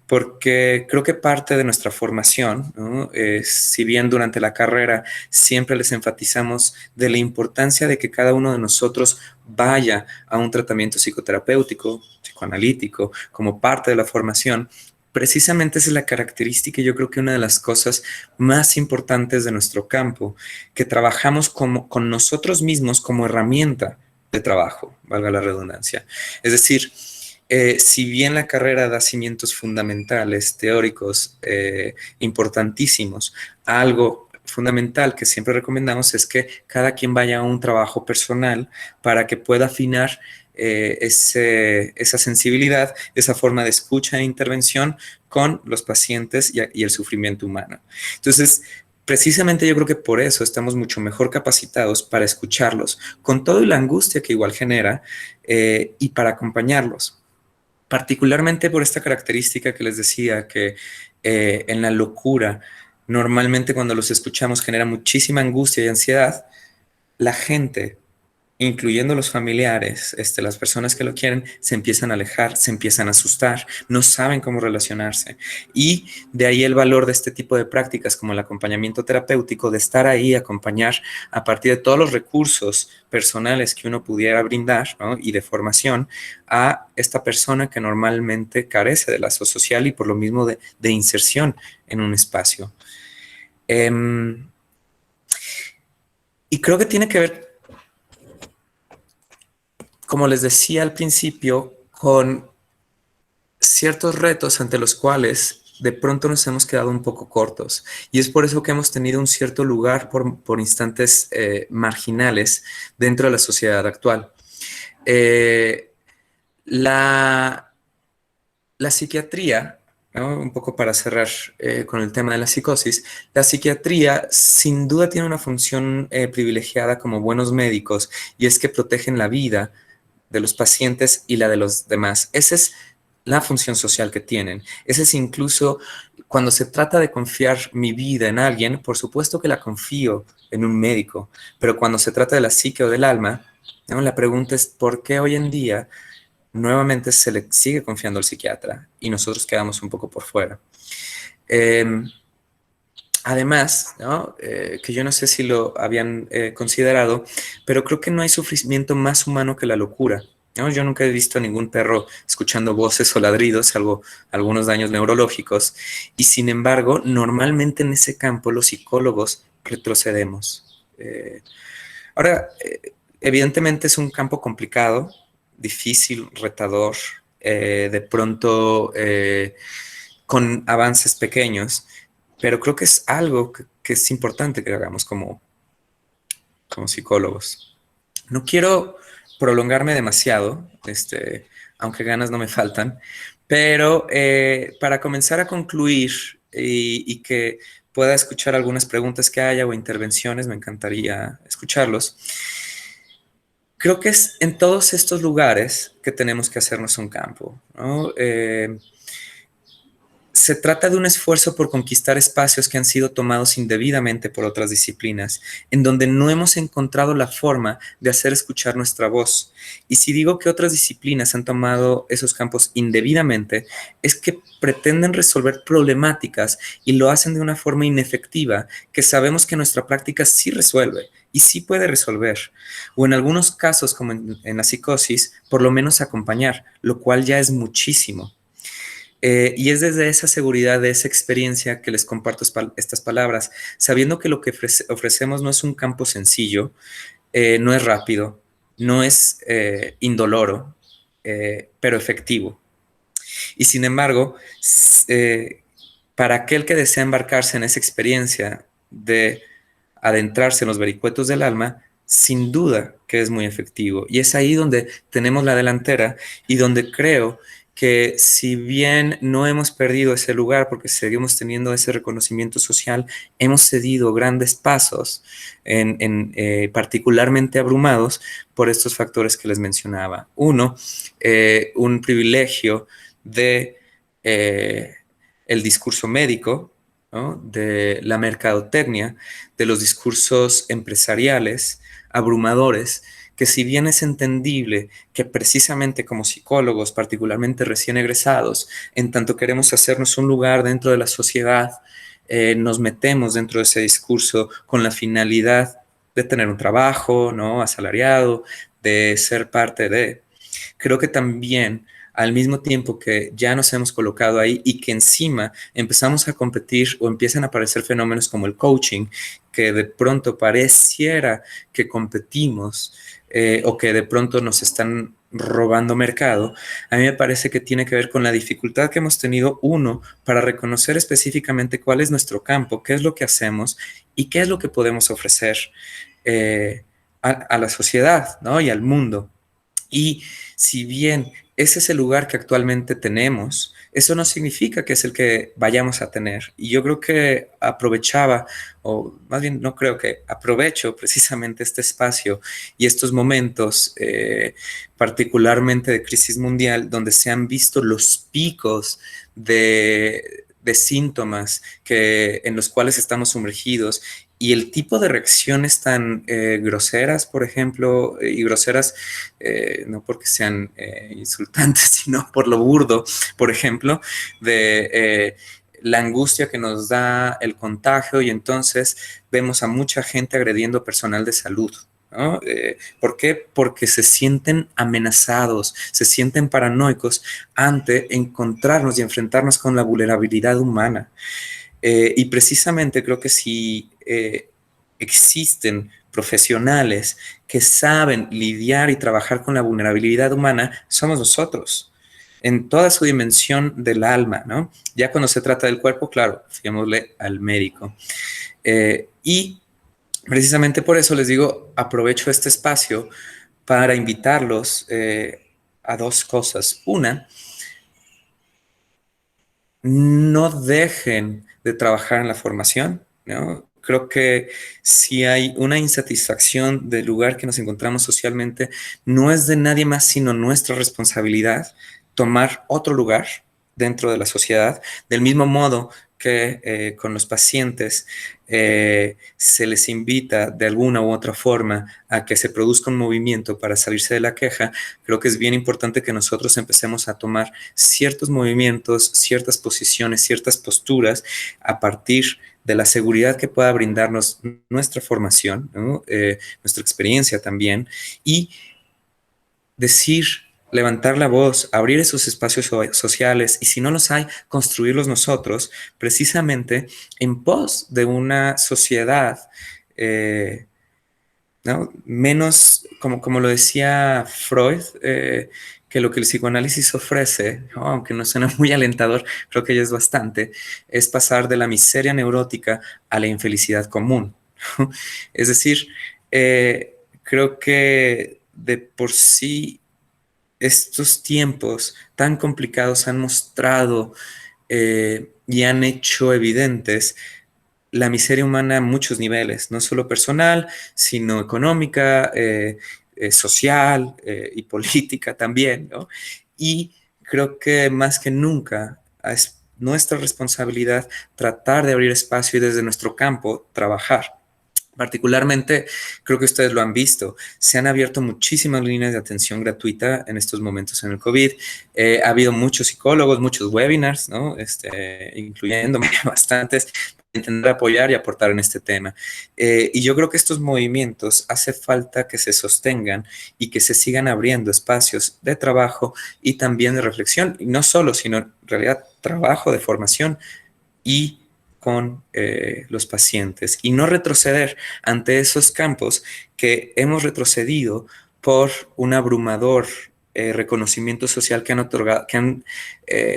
Porque creo que parte de nuestra formación, ¿no? Si bien durante la carrera siempre les enfatizamos de la importancia de que cada uno de nosotros vaya a un tratamiento psicoterapéutico, psicoanalítico, como parte de la formación, precisamente esa es la característica y yo creo que una de las cosas más importantes de nuestro campo, que trabajamos con nosotros mismos como herramienta de trabajo, valga la redundancia. Es decir, si bien la carrera da cimientos fundamentales, teóricos, importantísimos, algo fundamental que siempre recomendamos es que cada quien vaya a un trabajo personal para que pueda afinar esa sensibilidad, esa forma de escucha e intervención con los pacientes y el sufrimiento humano. Entonces, precisamente yo creo que por eso estamos mucho mejor capacitados para escucharlos, con todo y la angustia que igual genera, y para acompañarlos. Particularmente por esta característica que les decía, que en la locura, normalmente cuando los escuchamos genera muchísima angustia y ansiedad, la gente, incluyendo los familiares, las personas que lo quieren, se empiezan a alejar, se empiezan a asustar, no saben cómo relacionarse. Y de ahí el valor de este tipo de prácticas como el acompañamiento terapéutico, de estar ahí, acompañar a partir de todos los recursos personales que uno pudiera brindar, ¿no? Y de formación a esta persona que normalmente carece de lazo social y por lo mismo de inserción en un espacio. Y creo que tiene que ver, como les decía al principio, con ciertos retos ante los cuales de pronto nos hemos quedado un poco cortos. Y es por eso que hemos tenido un cierto lugar por instantes marginales dentro de la sociedad actual. La psiquiatría, ¿no? Un poco para cerrar con el tema de la psicosis, la psiquiatría sin duda tiene una función privilegiada como buenos médicos, y es que protegen la vida de los pacientes y la de los demás. Esa es la función social que tienen. Ese es incluso cuando se trata de confiar mi vida en alguien, por supuesto que la confío en un médico, pero cuando se trata de la psique o del alma, ¿no? La pregunta es ¿por qué hoy en día nuevamente se le sigue confiando al psiquiatra y nosotros quedamos un poco por fuera? Además, ¿no? Que yo no sé si lo habían considerado, pero creo que no hay sufrimiento más humano que la locura, ¿no? Yo nunca he visto a ningún perro escuchando voces o ladridos, salvo algunos daños neurológicos, y sin embargo, normalmente en ese campo los psicólogos retrocedemos. Ahora, evidentemente es un campo complicado, difícil, retador, de pronto con avances pequeños, pero creo que es algo que es importante que hagamos como psicólogos. No quiero prolongarme demasiado, aunque ganas no me faltan, pero para comenzar a concluir y que pueda escuchar algunas preguntas que haya o intervenciones, me encantaría escucharlos. Creo que es en todos estos lugares que tenemos que hacernos un campo, ¿no? Se trata de un esfuerzo por conquistar espacios que han sido tomados indebidamente por otras disciplinas, en donde no hemos encontrado la forma de hacer escuchar nuestra voz. Y si digo que otras disciplinas han tomado esos campos indebidamente, es que pretenden resolver problemáticas y lo hacen de una forma inefectiva, que sabemos que nuestra práctica sí resuelve y sí puede resolver. O en algunos casos, como en la psicosis, por lo menos acompañar, lo cual ya es muchísimo. Y es desde esa seguridad, de esa experiencia que les comparto estas palabras, sabiendo que lo que ofrecemos no es un campo sencillo, no es rápido, no es indoloro, pero efectivo. Y sin embargo, para aquel que desea embarcarse en esa experiencia de adentrarse en los vericuetos del alma, sin duda que es muy efectivo. Y es ahí donde tenemos la delantera y donde creo que si bien no hemos perdido ese lugar porque seguimos teniendo ese reconocimiento social, hemos cedido grandes pasos, particularmente abrumados por estos factores que les mencionaba. Uno, un privilegio de el discurso médico, ¿no? De la mercadotecnia, de los discursos empresariales abrumadores, que si bien es entendible que precisamente como psicólogos, particularmente recién egresados, en tanto queremos hacernos un lugar dentro de la sociedad, nos metemos dentro de ese discurso con la finalidad de tener un trabajo, ¿no? Asalariado, de ser parte de. Creo que también al mismo tiempo que ya nos hemos colocado ahí y que encima empezamos a competir o empiezan a aparecer fenómenos como el coaching, que de pronto pareciera que competimos o que de pronto nos están robando mercado, a mí me parece que tiene que ver con la dificultad que hemos tenido, uno, para reconocer específicamente cuál es nuestro campo, qué es lo que hacemos y qué es lo que podemos ofrecer a la sociedad, ¿no? Y al mundo. Y si bien ese es el lugar que actualmente tenemos, eso no significa que es el que vayamos a tener. Y yo creo que aprovechaba, o más bien no creo que aprovecho precisamente este espacio y estos momentos, particularmente de crisis mundial, donde se han visto los picos de síntomas en los cuales estamos sumergidos y el tipo de reacciones tan groseras, por ejemplo, y groseras no porque sean insultantes, sino por lo burdo, por ejemplo, de la angustia que nos da el contagio y entonces vemos a mucha gente agrediendo personal de salud. ¿No? ¿Por qué? Porque se sienten amenazados, se sienten paranoicos ante encontrarnos y enfrentarnos con la vulnerabilidad humana. Y precisamente creo que si existen profesionales que saben lidiar y trabajar con la vulnerabilidad humana, somos nosotros, en toda su dimensión del alma, ¿no? Ya cuando se trata del cuerpo, claro, fiémosle al médico. Y precisamente por eso les digo, aprovecho este espacio para invitarlos a dos cosas. Una, no dejen de trabajar en la formación, ¿no? Creo que si hay una insatisfacción del lugar que nos encontramos socialmente, no es de nadie más sino nuestra responsabilidad tomar otro lugar dentro de la sociedad, del mismo modo que con los pacientes se les invita de alguna u otra forma a que se produzca un movimiento para salirse de la queja. Creo que es bien importante que nosotros empecemos a tomar ciertos movimientos, ciertas posiciones, ciertas posturas a partir de la seguridad que pueda brindarnos nuestra formación, ¿no? Nuestra experiencia también, y decir, levantar la voz, abrir esos espacios sociales y si no los hay, construirlos nosotros, precisamente en pos de una sociedad ¿no? Menos, como lo decía Freud, que lo que el psicoanálisis ofrece, ¿no? Aunque no suena muy alentador, creo que ya es bastante, es pasar de la miseria neurótica a la infelicidad común. ¿No? Es decir, creo que de por sí estos tiempos tan complicados han mostrado y han hecho evidentes la miseria humana a muchos niveles, no solo personal, sino económica, social y política también, ¿no? Y creo que más que nunca es nuestra responsabilidad tratar de abrir espacio y desde nuestro campo trabajar. Particularmente, creo que ustedes lo han visto, se han abierto muchísimas líneas de atención gratuita en estos momentos en el COVID. Ha habido muchos psicólogos, muchos webinars, ¿no? Incluyéndome bastantes, para intentar apoyar y aportar en este tema. Y yo creo que estos movimientos hace falta que se sostengan y que se sigan abriendo espacios de trabajo y también de reflexión, y no solo, sino en realidad trabajo de formación y con los pacientes y no retroceder ante esos campos que hemos retrocedido por un abrumador reconocimiento social que han otorgado, que han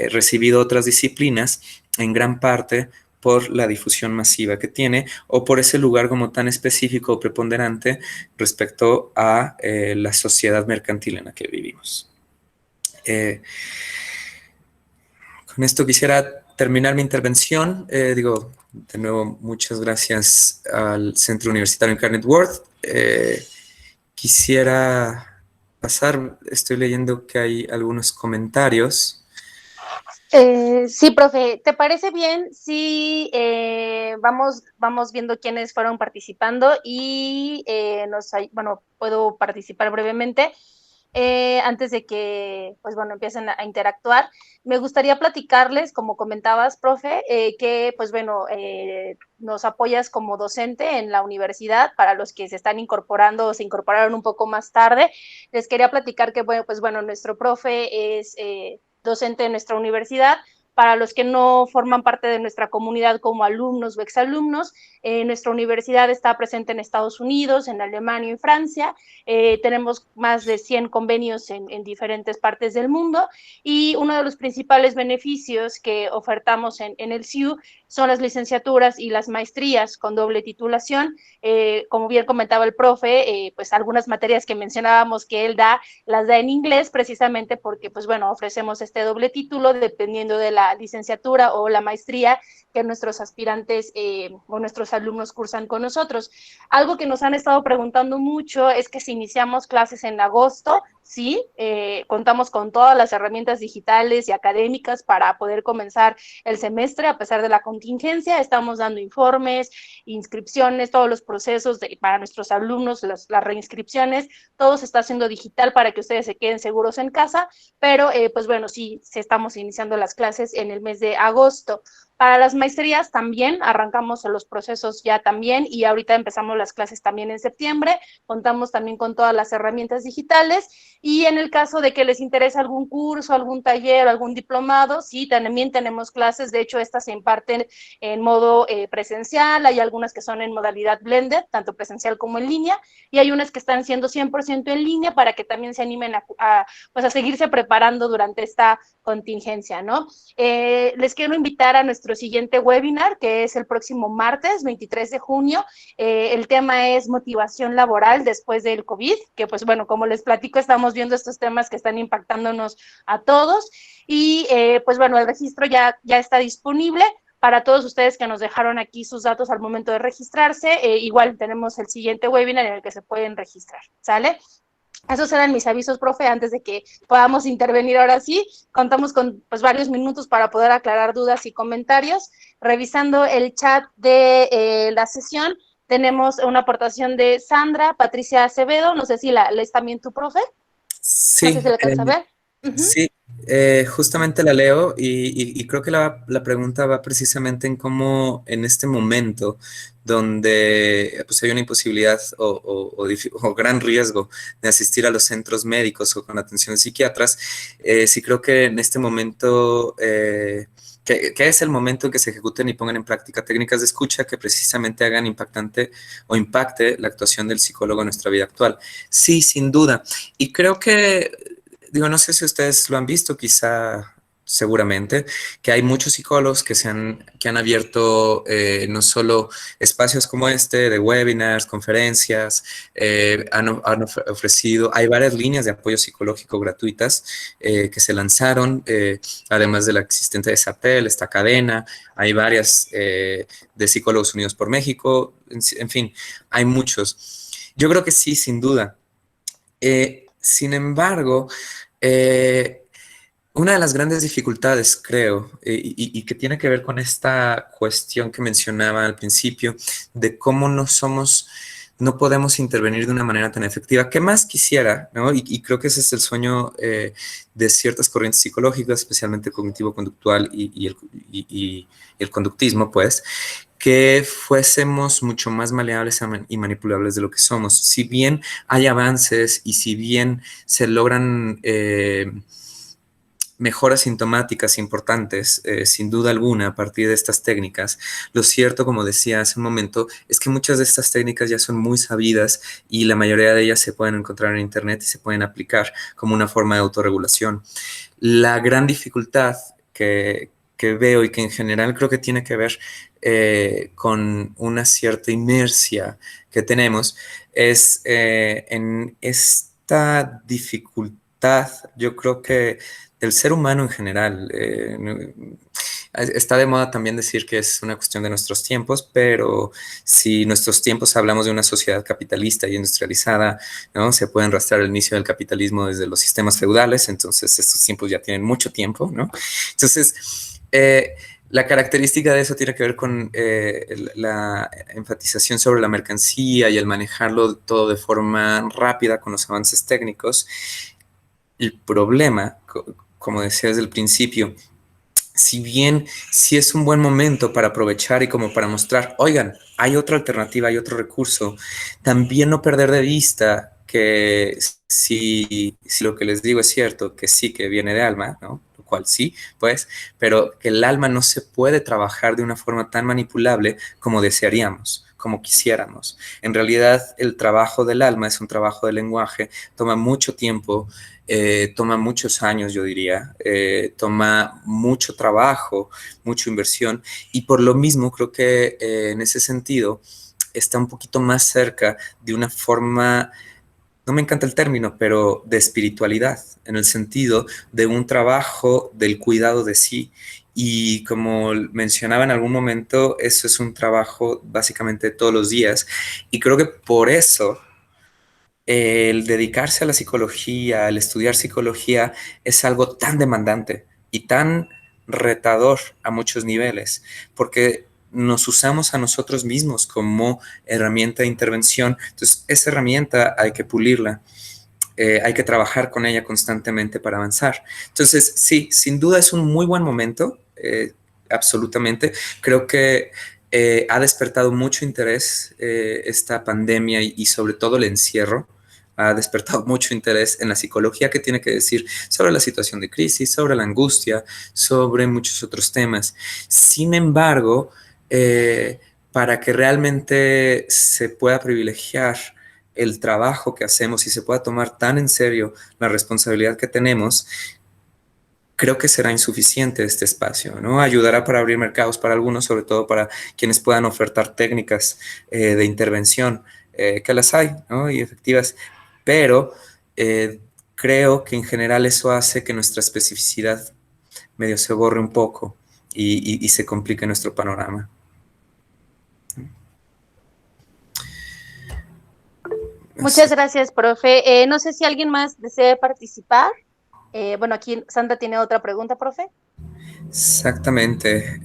recibido otras disciplinas en gran parte por la difusión masiva que tiene o por ese lugar como tan específico o preponderante respecto a la sociedad mercantil en la que vivimos. Con esto quisiera terminar mi intervención. Digo, de nuevo, muchas gracias al Centro Universitario Incarnate Word. Quisiera pasar, estoy leyendo que hay algunos comentarios. Sí, profe, ¿te parece bien si vamos viendo quiénes fueron participando y bueno, puedo participar brevemente antes de que, pues bueno, empiecen a interactuar? Me gustaría platicarles, como comentabas, profe, que, pues bueno, nos apoyas como docente en la universidad. Para los que se están incorporando o se incorporaron un poco más tarde, les quería platicar que, bueno, pues bueno, nuestro profe es docente de nuestra universidad. Para los que no forman parte de nuestra comunidad como alumnos o exalumnos, nuestra universidad está presente en Estados Unidos, en Alemania y en Francia. Tenemos más de 100 convenios en diferentes partes del mundo, y uno de los principales beneficios que ofertamos en el CIU son las licenciaturas y las maestrías con doble titulación. Como bien comentaba el profe, pues algunas materias que mencionábamos que él da, las da en inglés precisamente porque, pues bueno, ofrecemos este doble título dependiendo de la licenciatura o la maestría que nuestros aspirantes o nuestros alumnos cursan con nosotros. Algo que nos han estado preguntando mucho es que si iniciamos clases en agosto, sí, contamos con todas las herramientas digitales y académicas para poder comenzar el semestre a pesar de la contingencia. Estamos dando informes, inscripciones, todos los procesos para nuestros alumnos, las reinscripciones, todo se está haciendo digital para que ustedes se queden seguros en casa, pero pues bueno, sí, estamos iniciando las clases en el mes de agosto. Para las maestrías también arrancamos los procesos ya también, y ahorita empezamos las clases también en septiembre. Contamos también con todas las herramientas digitales, y en el caso de que les interese algún curso, algún taller, algún diplomado, sí, también tenemos clases. De hecho, estas se imparten en modo presencial, hay algunas que son en modalidad blended, tanto presencial como en línea, y hay unas que están siendo 100% en línea para que también se animen pues a seguirse preparando durante esta contingencia, ¿no? Les quiero invitar a nuestro siguiente webinar, que es el próximo martes 23 de junio. El tema es motivación laboral después del COVID, que pues bueno, como les platico, estamos viendo estos temas que están impactándonos a todos, y pues bueno, el registro ya está disponible para todos ustedes que nos dejaron aquí sus datos al momento de registrarse. Igual tenemos el siguiente webinar en el que se pueden registrar, ¿sale? Esos eran mis avisos, profe, antes de que podamos intervenir ahora sí. Contamos con pues varios minutos para poder aclarar dudas y comentarios. Revisando el chat de la sesión, tenemos una aportación de Sandra Patricia Acevedo. No sé si la lees también tu, profe. No sé Sí, si la alcanza a ver. sí, justamente la leo y creo que la pregunta va precisamente en cómo en este momento donde pues, hay una imposibilidad o gran riesgo de asistir a los centros médicos o con atención de psiquiatras, sí creo que en este momento que es el momento en que se ejecuten y pongan en práctica técnicas de escucha que precisamente hagan impactante o impacte la actuación del psicólogo en nuestra vida actual. Sí, sin duda. Y creo que, digo, no sé si ustedes lo han visto, quizá seguramente, que hay muchos psicólogos que han abierto no solo espacios como este, de webinars, conferencias, han ofrecido, hay varias líneas de apoyo psicológico gratuitas que se lanzaron, además de la existente de SAPEL, esta cadena, hay varias de Psicólogos Unidos por México, en fin, hay muchos. Yo creo que sí, sin duda. Sin embargo, eh, una de las grandes dificultades, creo, y que tiene que ver con esta cuestión que mencionaba al principio, de cómo no podemos intervenir de una manera tan efectiva, que más quisiera, ¿no? Y creo que ese es el sueño de ciertas corrientes psicológicas, especialmente cognitivo-conductual y el conductismo, pues, que fuésemos mucho más maleables y manipulables de lo que somos. Si bien hay avances y si bien se logran mejoras sintomáticas importantes, sin duda alguna, a partir de estas técnicas. Lo cierto, como decía hace un momento, es que muchas de estas técnicas ya son muy sabidas y la mayoría de ellas se pueden encontrar en Internet y se pueden aplicar como una forma de autorregulación. La gran dificultad que veo y que en general creo que tiene que ver con una cierta inercia que tenemos es en esta dificultad, yo creo que del ser humano en general. Está de moda también decir que es una cuestión de nuestros tiempos, pero si nuestros tiempos hablamos de una sociedad capitalista y industrializada, ¿no? Se pueden rastrear el inicio del capitalismo desde los sistemas feudales, entonces estos tiempos ya tienen mucho tiempo, ¿no? Entonces, la característica de eso tiene que ver con la enfatización sobre la mercancía y el manejarlo todo de forma rápida con los avances técnicos. El problema, como decía desde el principio, si bien sí es un buen momento para aprovechar y como para mostrar, oigan, hay otra alternativa, hay otro recurso, también no perder de vista que si lo que les digo es cierto, que sí que viene de alma, ¿no? Lo cual sí, pues, pero que el alma no se puede trabajar de una forma tan manipulable como desearíamos, como quisiéramos. En realidad, el trabajo del alma es un trabajo de lenguaje, toma mucho tiempo, toma muchos años, yo diría, toma mucho trabajo, mucha inversión, y por lo mismo creo que en ese sentido está un poquito más cerca de una forma, no me encanta el término, pero de espiritualidad, en el sentido de un trabajo del cuidado de sí. Y como mencionaba en algún momento, eso es un trabajo básicamente todos los días. Y creo que por eso el dedicarse a la psicología, el estudiar psicología, es algo tan demandante y tan retador a muchos niveles, porque nos usamos a nosotros mismos como herramienta de intervención. Entonces, esa herramienta hay que pulirla, hay que trabajar con ella constantemente para avanzar. Entonces, sí, sin duda es un muy buen momento, absolutamente. Creo que ha despertado mucho interés esta pandemia y sobre todo el encierro ha despertado mucho interés en la psicología que tiene que decir sobre la situación de crisis, sobre la angustia, sobre muchos otros temas. Sin embargo, para que realmente se pueda privilegiar el trabajo que hacemos y se pueda tomar tan en serio la responsabilidad que tenemos, creo que será insuficiente este espacio, ¿no? Ayudará para abrir mercados para algunos, sobre todo para quienes puedan ofertar técnicas de intervención, que las hay, ¿no? Y efectivas, pero creo que en general eso hace que nuestra especificidad medio se borre un poco y se complique nuestro panorama. Muchas gracias, profe. No sé si alguien más desea participar. Bueno, aquí Sandra tiene otra pregunta, profe. Exactamente.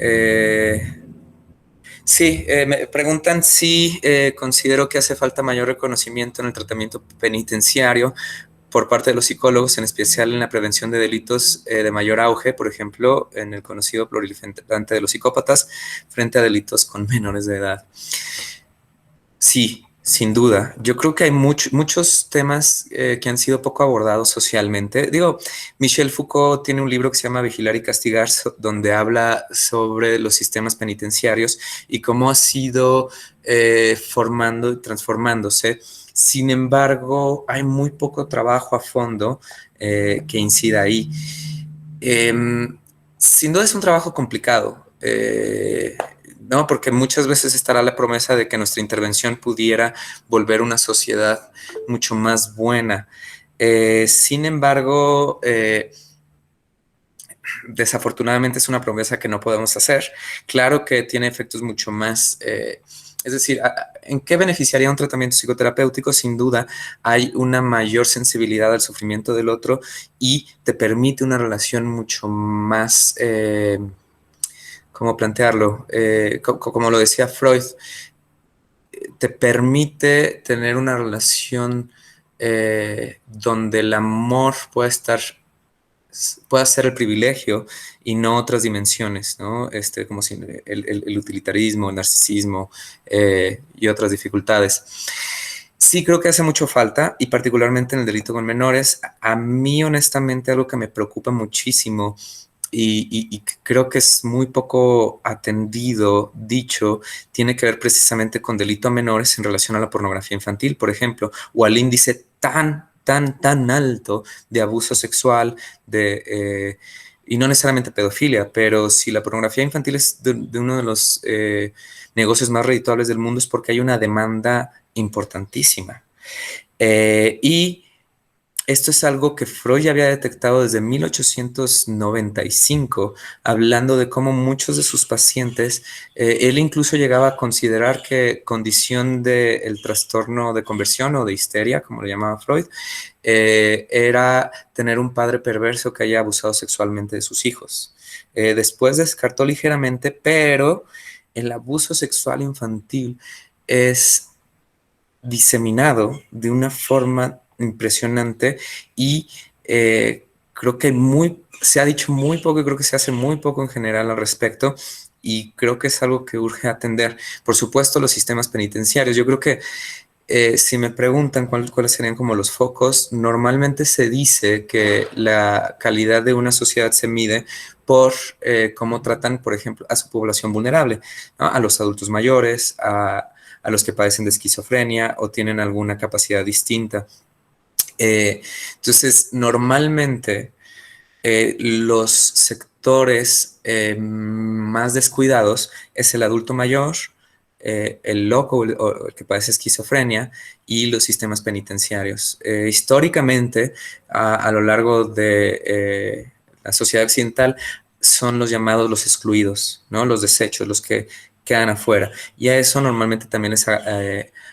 Sí, me preguntan si considero que hace falta mayor reconocimiento en el tratamiento penitenciario por parte de los psicólogos, en especial en la prevención de delitos de mayor auge, por ejemplo, en el conocido proliferante de los psicópatas, frente a delitos con menores de edad. Sí, Sin duda, yo creo que hay muchos temas que han sido poco abordados socialmente. Digo, Michel Foucault tiene un libro que se llama Vigilar y Castigar, donde habla sobre los sistemas penitenciarios y cómo ha sido formando y transformándose. Sin embargo, hay muy poco trabajo a fondo que incida ahí. Sin duda es un trabajo complicado. ¿No? Porque muchas veces estará la promesa de que nuestra intervención pudiera volver una sociedad mucho más buena. Sin embargo, desafortunadamente es una promesa que no podemos hacer. Claro que tiene efectos mucho más, es decir, ¿en qué beneficiaría un tratamiento psicoterapéutico? Sin duda, hay una mayor sensibilidad al sufrimiento del otro y te permite una relación mucho más ¿cómo plantearlo? Como lo decía Freud, te permite tener una relación donde el amor pueda ser el privilegio y no otras dimensiones, ¿no? Como si el utilitarismo, el narcisismo y otras dificultades. Sí, creo que hace mucho falta, y particularmente en el delito con menores. A mí, honestamente, algo que me preocupa muchísimo y creo que es muy poco atendido, dicho, tiene que ver precisamente con delito a menores en relación a la pornografía infantil, por ejemplo, o al índice tan alto de abuso sexual, y no necesariamente pedofilia, pero si la pornografía infantil es de uno de los negocios más redituables del mundo es porque hay una demanda importantísima. Y esto es algo que Freud ya había detectado desde 1895, hablando de cómo muchos de sus pacientes, él incluso llegaba a considerar que condición del trastorno de conversión o de histeria, como lo llamaba Freud, era tener un padre perverso que haya abusado sexualmente de sus hijos. Después descartó ligeramente, pero el abuso sexual infantil es diseminado de una forma impresionante y creo que se ha dicho muy poco y creo que se hace muy poco en general al respecto y creo que es algo que urge atender. Por supuesto, los sistemas penitenciarios. Yo creo que si me preguntan cuáles serían como los focos, normalmente se dice que la calidad de una sociedad se mide por cómo tratan, por ejemplo, a su población vulnerable, ¿no? A los adultos mayores, a los que padecen de esquizofrenia o tienen alguna capacidad distinta. Entonces, normalmente los sectores más descuidados es el adulto mayor, el loco o el que padece esquizofrenia y los sistemas penitenciarios. Históricamente, a lo largo de la sociedad occidental, son los llamados los excluidos, ¿no? Los desechos, los que quedan afuera. Y a eso normalmente también les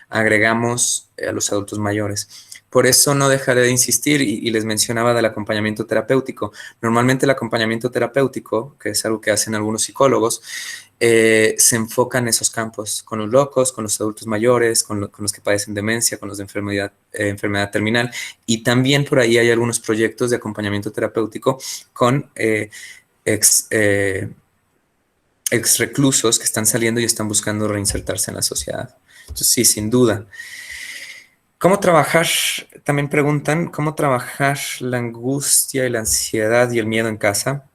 agregamos a los adultos mayores. Por eso no dejaré de insistir y les mencionaba del acompañamiento terapéutico. Normalmente el acompañamiento terapéutico, que es algo que hacen algunos psicólogos, se enfoca en esos campos, con los locos, con los adultos mayores, con los que padecen demencia, con los de enfermedad terminal. Y también por ahí hay algunos proyectos de acompañamiento terapéutico con ex, ex reclusos que están saliendo y están buscando reinsertarse en la sociedad. Entonces, sí, sin duda. ¿Cómo trabajar? También preguntan, ¿cómo trabajar la angustia y la ansiedad y el miedo en casa?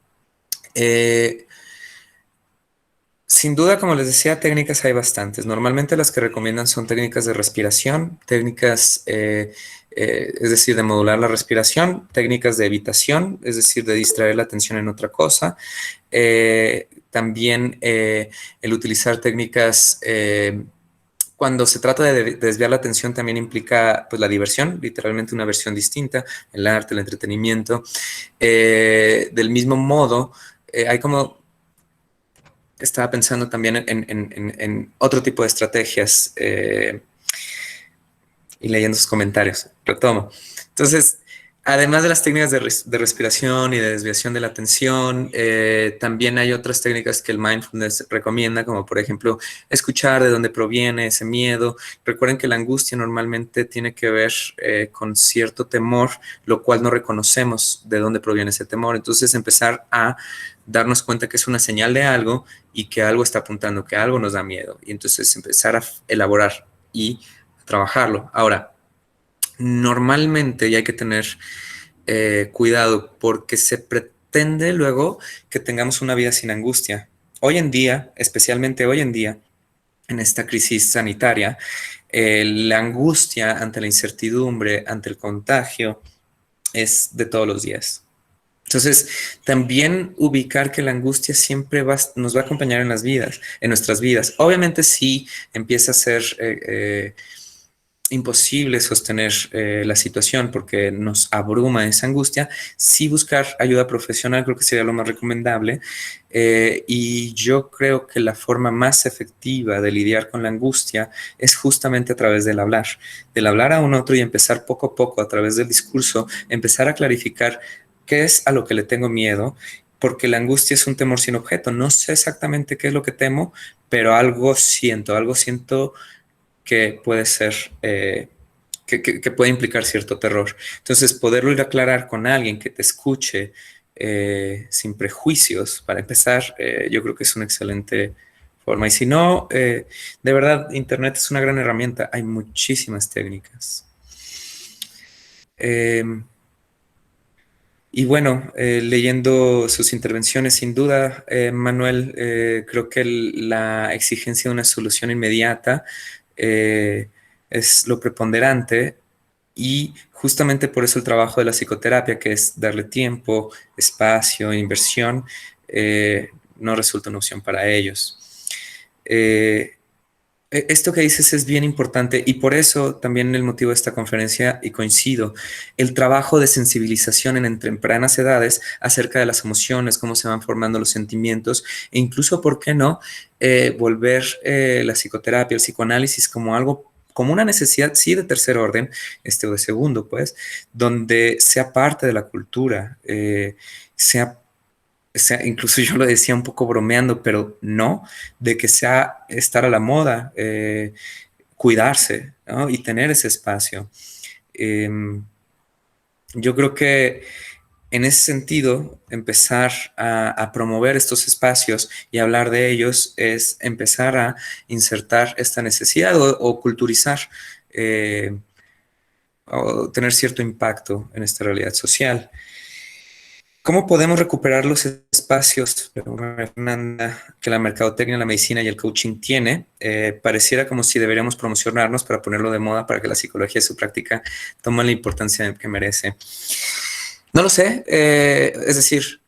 Sin duda, como les decía, técnicas hay bastantes. Normalmente las que recomiendan son técnicas de respiración, técnicas, es decir, de modular la respiración, técnicas de evitación, es decir, de distraer la atención en otra cosa. También el utilizar técnicas cuando se trata de desviar la atención también implica pues la diversión, literalmente una versión distinta, el arte, el entretenimiento. Del mismo modo, hay como, estaba pensando también en otro tipo de estrategias y leyendo sus comentarios, retomo. Entonces, además de las técnicas de respiración y de desviación de la atención, también hay otras técnicas que el mindfulness recomienda, como por ejemplo escuchar de dónde proviene ese miedo. Recuerden que la angustia normalmente tiene que ver con cierto temor, lo cual no reconocemos de dónde proviene ese temor. Entonces empezar a darnos cuenta que es una señal de algo y que algo está apuntando, que algo nos da miedo. Y entonces empezar a elaborar y trabajarlo. Ahora, normalmente, y hay que tener cuidado, porque se pretende luego que tengamos una vida sin angustia. Hoy en día, especialmente hoy en día, en esta crisis sanitaria, la angustia ante la incertidumbre, ante el contagio, es de todos los días. Entonces, también ubicar que la angustia siempre nos va a acompañar en las vidas, en nuestras vidas. Obviamente, sí empieza a ser imposible sostener la situación porque nos abruma esa angustia, sí buscar ayuda profesional creo que sería lo más recomendable. Y yo creo que la forma más efectiva de lidiar con la angustia es justamente a través del hablar a un otro y empezar poco a poco a través del discurso, empezar a clarificar qué es a lo que le tengo miedo, porque la angustia es un temor sin objeto. No sé exactamente qué es lo que temo, pero algo siento que puede ser, que puede implicar cierto terror. Entonces, poderlo ir a aclarar con alguien que te escuche sin prejuicios, para empezar, yo creo que es una excelente forma. Y si no, de verdad, Internet es una gran herramienta. Hay muchísimas técnicas. Y bueno, leyendo sus intervenciones, sin duda, Manuel, creo que la exigencia de una solución inmediata eh, es lo preponderante y justamente por eso el trabajo de la psicoterapia, que es darle tiempo, espacio, inversión, no resulta una opción para ellos. Esto que dices es bien importante y por eso también el motivo de esta conferencia, y coincido, el trabajo de sensibilización en tempranas edades acerca de las emociones, cómo se van formando los sentimientos e incluso, ¿por qué no?, volver la psicoterapia, el psicoanálisis como algo, como una necesidad, sí, de tercer orden, o de segundo, pues, donde sea parte de la cultura, sea, incluso yo lo decía un poco bromeando, pero no, de que sea estar a la moda, cuidarse, ¿no?, y tener ese espacio. Eh, yo creo que en ese sentido, empezar a promover estos espacios y hablar de ellos es empezar a insertar esta necesidad o culturizar o tener cierto impacto en esta realidad social. ¿Cómo podemos recuperar los espacios, Fernanda, que la mercadotecnia, la medicina y el coaching tiene? Pareciera como si deberíamos promocionarnos para ponerlo de moda para que la psicología y su práctica tomen la importancia que merece. No lo sé, es decir,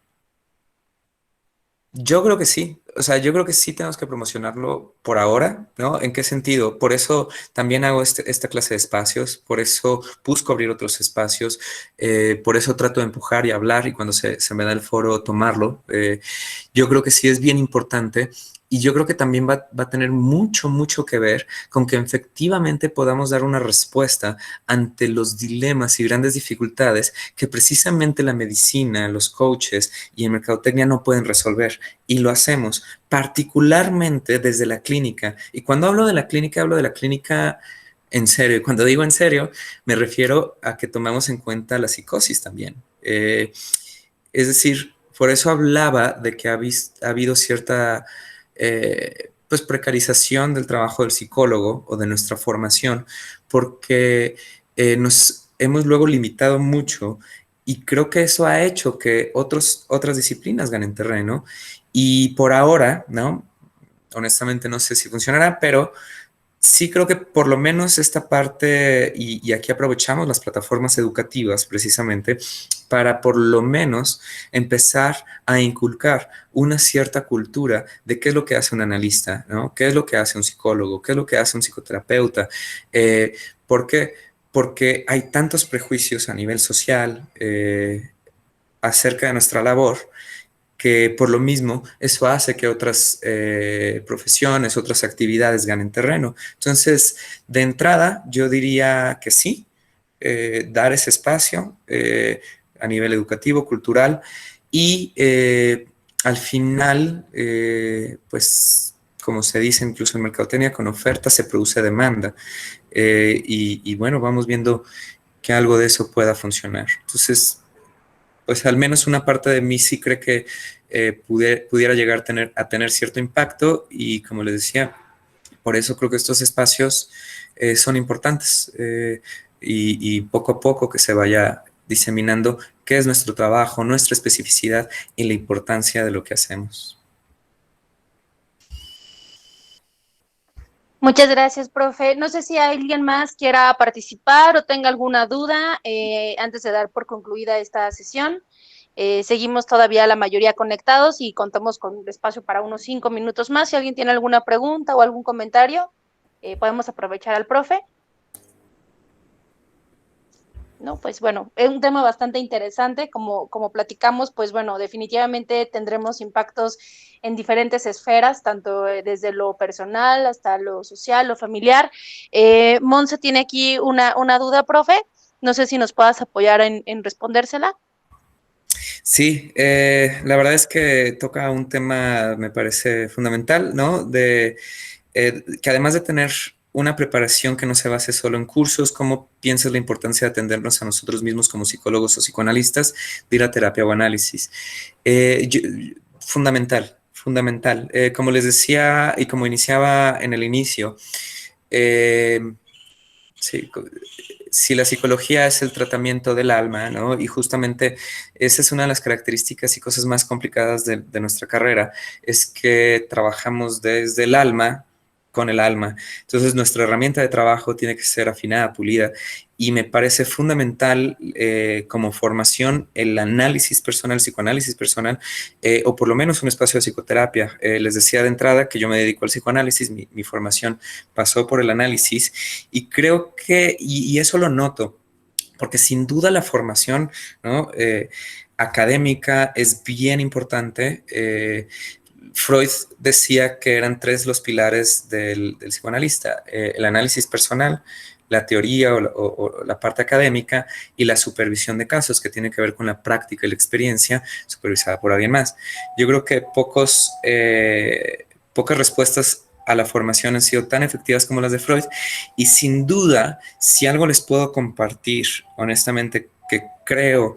yo creo que sí, o sea, yo creo que sí tenemos que promocionarlo por ahora, ¿no? ¿En qué sentido? Por eso también hago esta clase de espacios, por eso busco abrir otros espacios, por eso trato de empujar y hablar y cuando se me da el foro tomarlo. Yo creo que sí es bien importante y yo creo que también va a tener mucho, mucho que ver con que efectivamente podamos dar una respuesta ante los dilemas y grandes dificultades que precisamente la medicina, los coaches y en mercadotecnia no pueden resolver. Y lo hacemos particularmente desde la clínica. Y cuando hablo de la clínica, hablo de la clínica en serio. Y cuando digo en serio, me refiero a que tomemos en cuenta la psicosis también. Es decir, por eso hablaba de que ha habido cierta pues precarización del trabajo del psicólogo o de nuestra formación, porque nos hemos luego limitado mucho y creo que eso ha hecho que otras disciplinas ganen terreno y por ahora, ¿no? Honestamente no sé si funcionará, pero sí creo que por lo menos esta parte, y aquí aprovechamos las plataformas educativas precisamente para por lo menos empezar a inculcar una cierta cultura de qué es lo que hace un analista, ¿no? ¿Qué es lo que hace un psicólogo? ¿Qué es lo que hace un psicoterapeuta? ¿Por qué? Porque hay tantos prejuicios a nivel social acerca de nuestra labor que por lo mismo eso hace que otras profesiones, otras actividades ganen terreno. Entonces, de entrada, yo diría que sí, dar ese espacio a nivel educativo, cultural, y al final, pues, como se dice incluso en mercadotecnia, con oferta se produce demanda. Y bueno, vamos viendo que algo de eso pueda funcionar. Entonces, pues al menos una parte de mí sí cree que pudiera llegar a tener cierto impacto y como les decía, Por eso creo que estos espacios son importantes y poco a poco que se vaya diseminando qué es nuestro trabajo, nuestra especificidad y la importancia de lo que hacemos. Muchas gracias, profe. No sé si alguien más quiera participar o tenga alguna duda antes de dar por concluida esta sesión. Seguimos todavía la mayoría conectados y contamos con espacio para unos 5 minutos más. Si alguien tiene alguna pregunta o algún comentario, podemos aprovechar al profe. ¿No? Pues bueno, es un tema bastante interesante, como platicamos, pues bueno, definitivamente tendremos impactos en diferentes esferas, tanto desde lo personal hasta lo social, lo familiar. Monse tiene aquí una duda, profe, no sé si nos puedas apoyar en respondérsela. Sí, la verdad es que toca un tema, me parece fundamental, ¿no? Que además de tener una preparación que no se base solo en cursos, ¿cómo piensas la importancia de atendernos a nosotros mismos como psicólogos o psicoanalistas, de ir a terapia o análisis? Fundamental, fundamental. Como les decía y como iniciaba en el inicio, sí, si la psicología es el tratamiento del alma, ¿no? Y justamente esa es una de las características y cosas más complicadas de nuestra carrera, es que trabajamos desde el alma con el alma. Entonces nuestra herramienta de trabajo tiene que ser afinada, pulida, y me parece fundamental como formación el análisis personal, psicoanálisis personal, o por lo menos un espacio de psicoterapia. Les decía de entrada que yo me dedico al psicoanálisis, mi formación pasó por el análisis y creo que, y eso lo noto, porque sin duda la formación, ¿no? Académica es bien importante. Freud decía que eran tres los pilares del psicoanalista, el análisis personal, la teoría o la parte académica y la supervisión de casos, que tiene que ver con la práctica y la experiencia supervisada por alguien más. Yo creo que pocas respuestas a la formación han sido tan efectivas como las de Freud y sin duda, si algo les puedo compartir, honestamente, que creo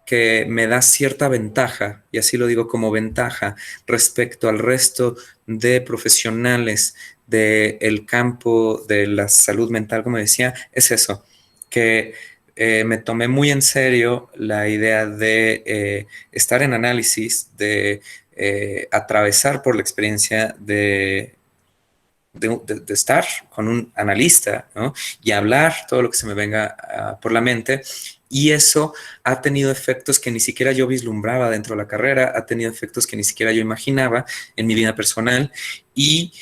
que me da cierta ventaja, y así lo digo como ventaja, respecto al resto de profesionales del campo de la salud mental, como decía, es eso, que me tomé muy en serio la idea de estar en análisis, de atravesar por la experiencia de estar con un analista, ¿no? Y hablar todo lo que se me venga por la mente. Y eso ha tenido efectos que ni siquiera yo vislumbraba dentro de la carrera, ha tenido efectos que ni siquiera yo imaginaba en mi vida personal. Y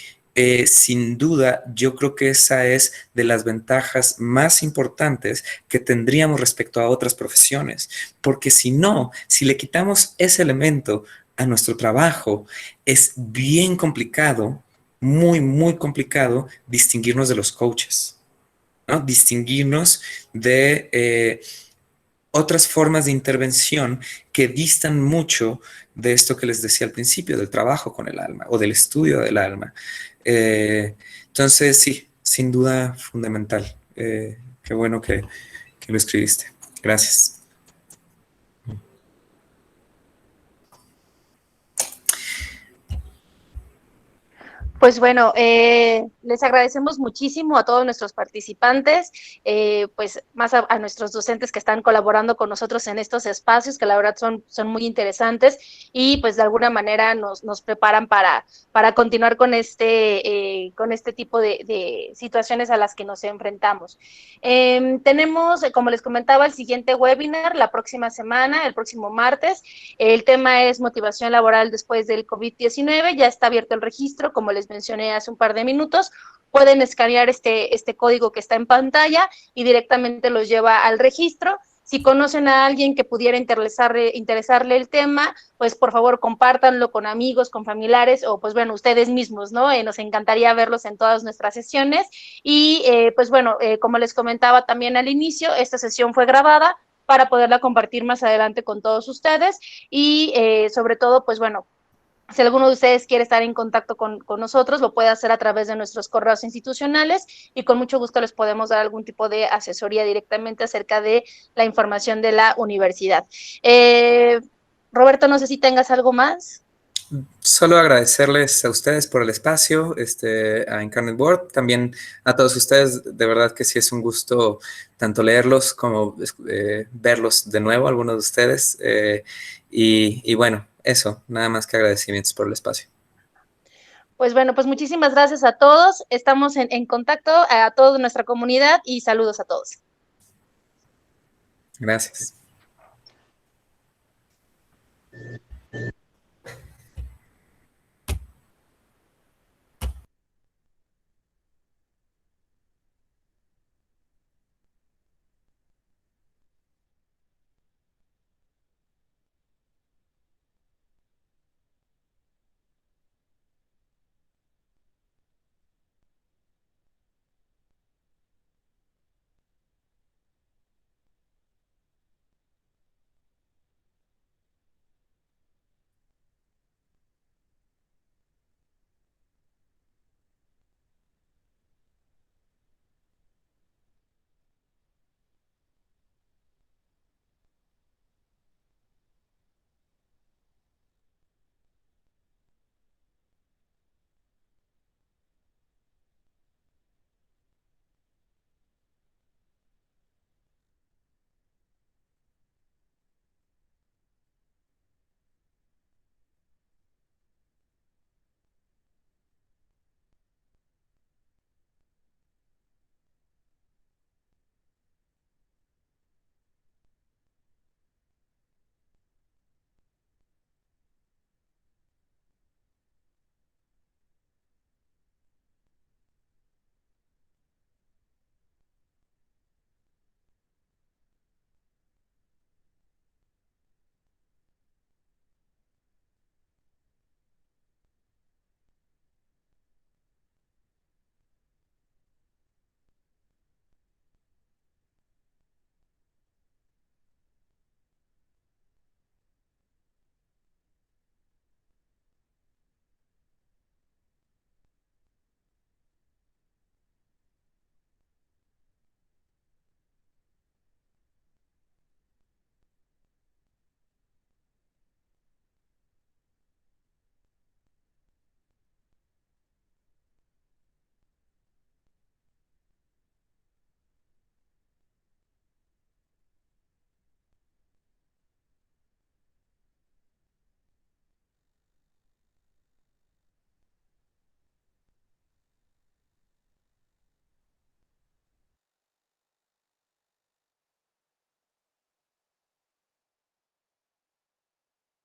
sin duda, yo creo que esa es de las ventajas más importantes que tendríamos respecto a otras profesiones. Porque si no, si le quitamos ese elemento a nuestro trabajo, es bien complicado, muy, muy complicado distinguirnos de los coaches, ¿no? Distinguirnos de otras formas de intervención que distan mucho de esto que les decía al principio, del trabajo con el alma o del estudio del alma. Entonces, sí, sin duda fundamental. Qué bueno que lo escribiste. Gracias. Pues bueno, les agradecemos muchísimo a todos nuestros participantes, pues más a nuestros docentes que están colaborando con nosotros en estos espacios, que la verdad son muy interesantes y pues de alguna manera nos preparan para continuar con este tipo de situaciones a las que nos enfrentamos. Tenemos, como les comentaba, el siguiente webinar la próxima semana, el próximo martes. El tema es motivación laboral después del COVID-19. Ya está abierto el registro, como les mencioné hace un par de minutos. Pueden escanear este código que está en pantalla y directamente los lleva al registro. Si conocen a alguien que pudiera interesarle el tema, pues por favor compártanlo con amigos, con familiares o pues bueno, ustedes mismos, ¿no? Nos encantaría verlos en todas nuestras sesiones y pues bueno, como les comentaba también al inicio, esta sesión fue grabada para poderla compartir más adelante con todos ustedes y sobre todo, pues bueno, si alguno de ustedes quiere estar en contacto con nosotros, lo puede hacer a través de nuestros correos institucionales y con mucho gusto les podemos dar algún tipo de asesoría directamente acerca de la información de la universidad. Roberto, no sé si tengas algo más. Solo agradecerles a ustedes por el espacio, a Incarnate World, también a todos ustedes, de verdad que sí es un gusto tanto leerlos como verlos de nuevo, algunos de ustedes, y bueno, eso, nada más que agradecimientos por el espacio. Pues bueno, pues muchísimas gracias a todos. Estamos en contacto, a toda nuestra comunidad y saludos a todos. Gracias.